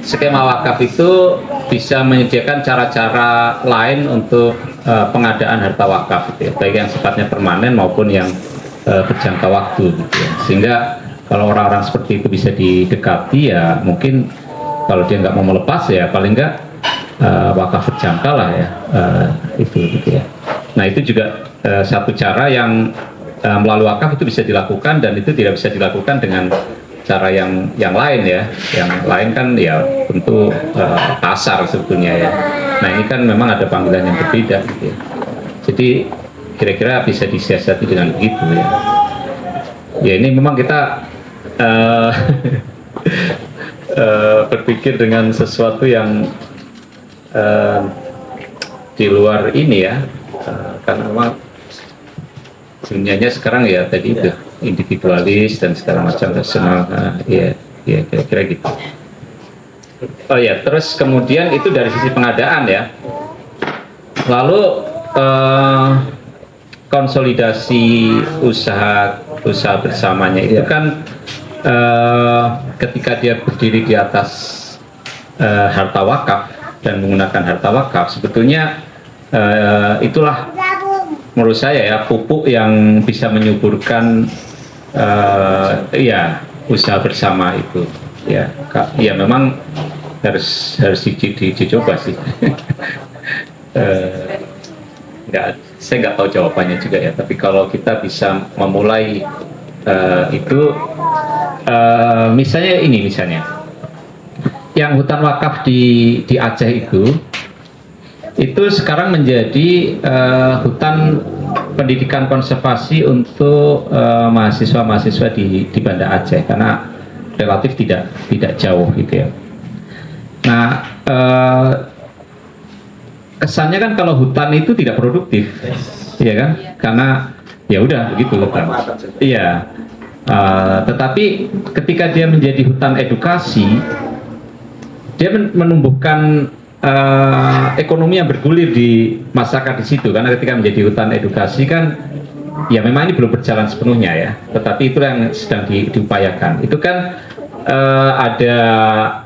skema wakaf itu bisa menyediakan cara-cara lain untuk pengadaan harta wakaf gitu ya, baik yang sifatnya permanen maupun yang berjangka waktu gitu ya. Sehingga kalau orang-orang seperti itu bisa didekati ya, mungkin kalau dia nggak mau melepas ya paling nggak wakaf berjangka lah ya, itu gitu ya. Nah itu juga satu cara yang melalui wakaf itu bisa dilakukan, dan itu tidak bisa dilakukan dengan cara yang lain ya. Yang lain kan ya tentu pasar sebetulnya ya. Nah ini kan memang ada panggilan yang berbeda gitu ya. Jadi kira-kira bisa disiasati dengan begitu ya. Ya ini memang kita berpikir dengan sesuatu yang di luar ini ya, karena memang dunianya sekarang ya tadi itu individualis dan segala macam personal, ya kira-kira gitu. Oh ya, terus kemudian itu dari sisi pengadaan ya. Lalu konsolidasi usaha bersamanya itu kan ketika dia berdiri di atas harta wakaf dan menggunakan harta wakaf, sebetulnya itulah menurut saya ya pupuk yang bisa menyuburkan ya usaha bersama itu ya. Ya memang harus dicoba sih. Saya nggak tahu jawabannya juga ya, tapi kalau kita bisa memulai itu misalnya yang hutan wakaf di Aceh itu sekarang menjadi hutan pendidikan konservasi untuk mahasiswa-mahasiswa di Banda Aceh, karena relatif tidak jauh gitu ya. Nah kesannya kan kalau hutan itu tidak produktif, ya kan? Karena ya udah begitu hutan. Iya. Tetapi ketika dia menjadi hutan edukasi, dia menumbuhkan ekonomi yang bergulir di masyarakat di situ, karena ketika menjadi hutan edukasi kan ya memang ini belum berjalan sepenuhnya ya, tetapi itu yang sedang diupayakan. Itu kan ada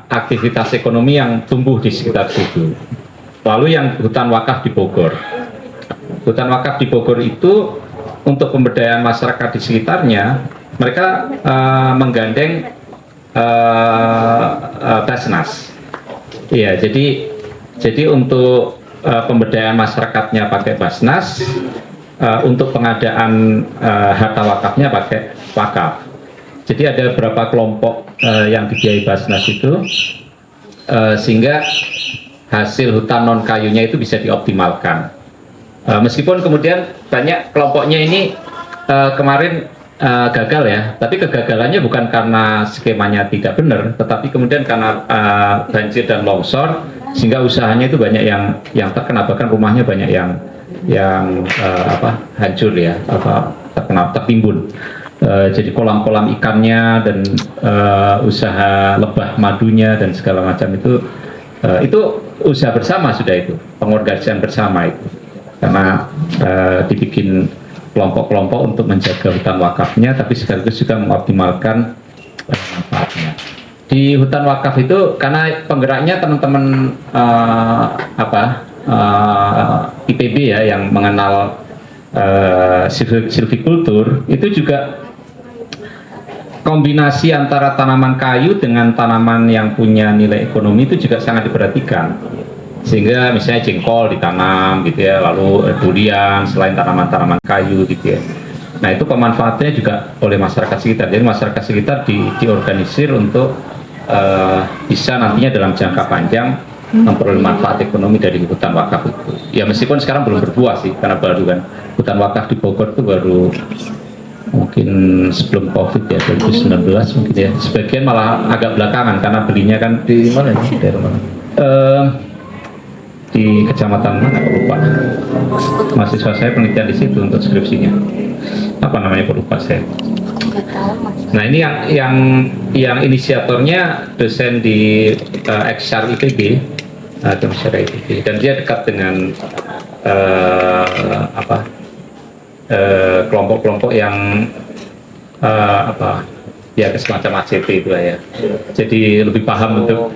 aktivitas ekonomi yang tumbuh di sekitar situ. Lalu yang hutan wakaf di Bogor. Hutan wakaf di Bogor itu untuk pemberdayaan masyarakat di sekitarnya, mereka menggandeng Basnas. Iya, jadi untuk pemberdayaan masyarakatnya pakai Basnas, untuk pengadaan harta wakafnya pakai wakaf. Jadi ada beberapa kelompok yang dibiayai Basnas itu, sehingga hasil hutan non kayunya itu bisa dioptimalkan. Meskipun kemudian banyak kelompoknya ini kemarin gagal ya, tapi kegagalannya bukan karena skemanya tidak benar, tetapi kemudian karena banjir dan longsor, sehingga usahanya itu banyak yang terkena, bahkan rumahnya banyak yang hancur ya, tertimbun. Jadi kolam-kolam ikannya dan usaha lebah madunya dan segala macam itu usaha bersama sudah, itu pengorganisasian bersama itu, karena dibikin kelompok-kelompok untuk menjaga hutan wakafnya, tapi sekaligus juga mengoptimalkan manfaatnya. Di hutan wakaf itu karena penggeraknya teman-teman IPB ya, yang mengenal silvikultur, itu juga kombinasi antara tanaman kayu dengan tanaman yang punya nilai ekonomi itu juga sangat diperhatikan. Sehingga misalnya jengkol ditanam gitu ya, lalu durian selain tanaman-tanaman kayu gitu ya. Nah itu pemanfaatannya juga oleh masyarakat sekitar. Jadi masyarakat sekitar diorganisir untuk bisa nantinya dalam jangka panjang memperoleh manfaat ekonomi dari hutan wakaf itu. Ya meskipun sekarang belum berbuah sih, karena baru kan hutan wakaf di Bogor itu baru mungkin sebelum COVID ya, 2019 mungkin ya. Sebagian malah agak belakangan karena belinya kan Di mana ini? Daerah mana? Di kecamatan mana aku lupa. Mahasiswa saya penelitian di situ untuk skripsinya. Apa namanya aku lupa saya. Nggak tahu Mas. Nah ini yang inisiatornya dosen di Ekshar IPB, dan dia dekat dengan kelompok-kelompok yang ya semacam ACT itu lah ya. Jadi lebih paham untuk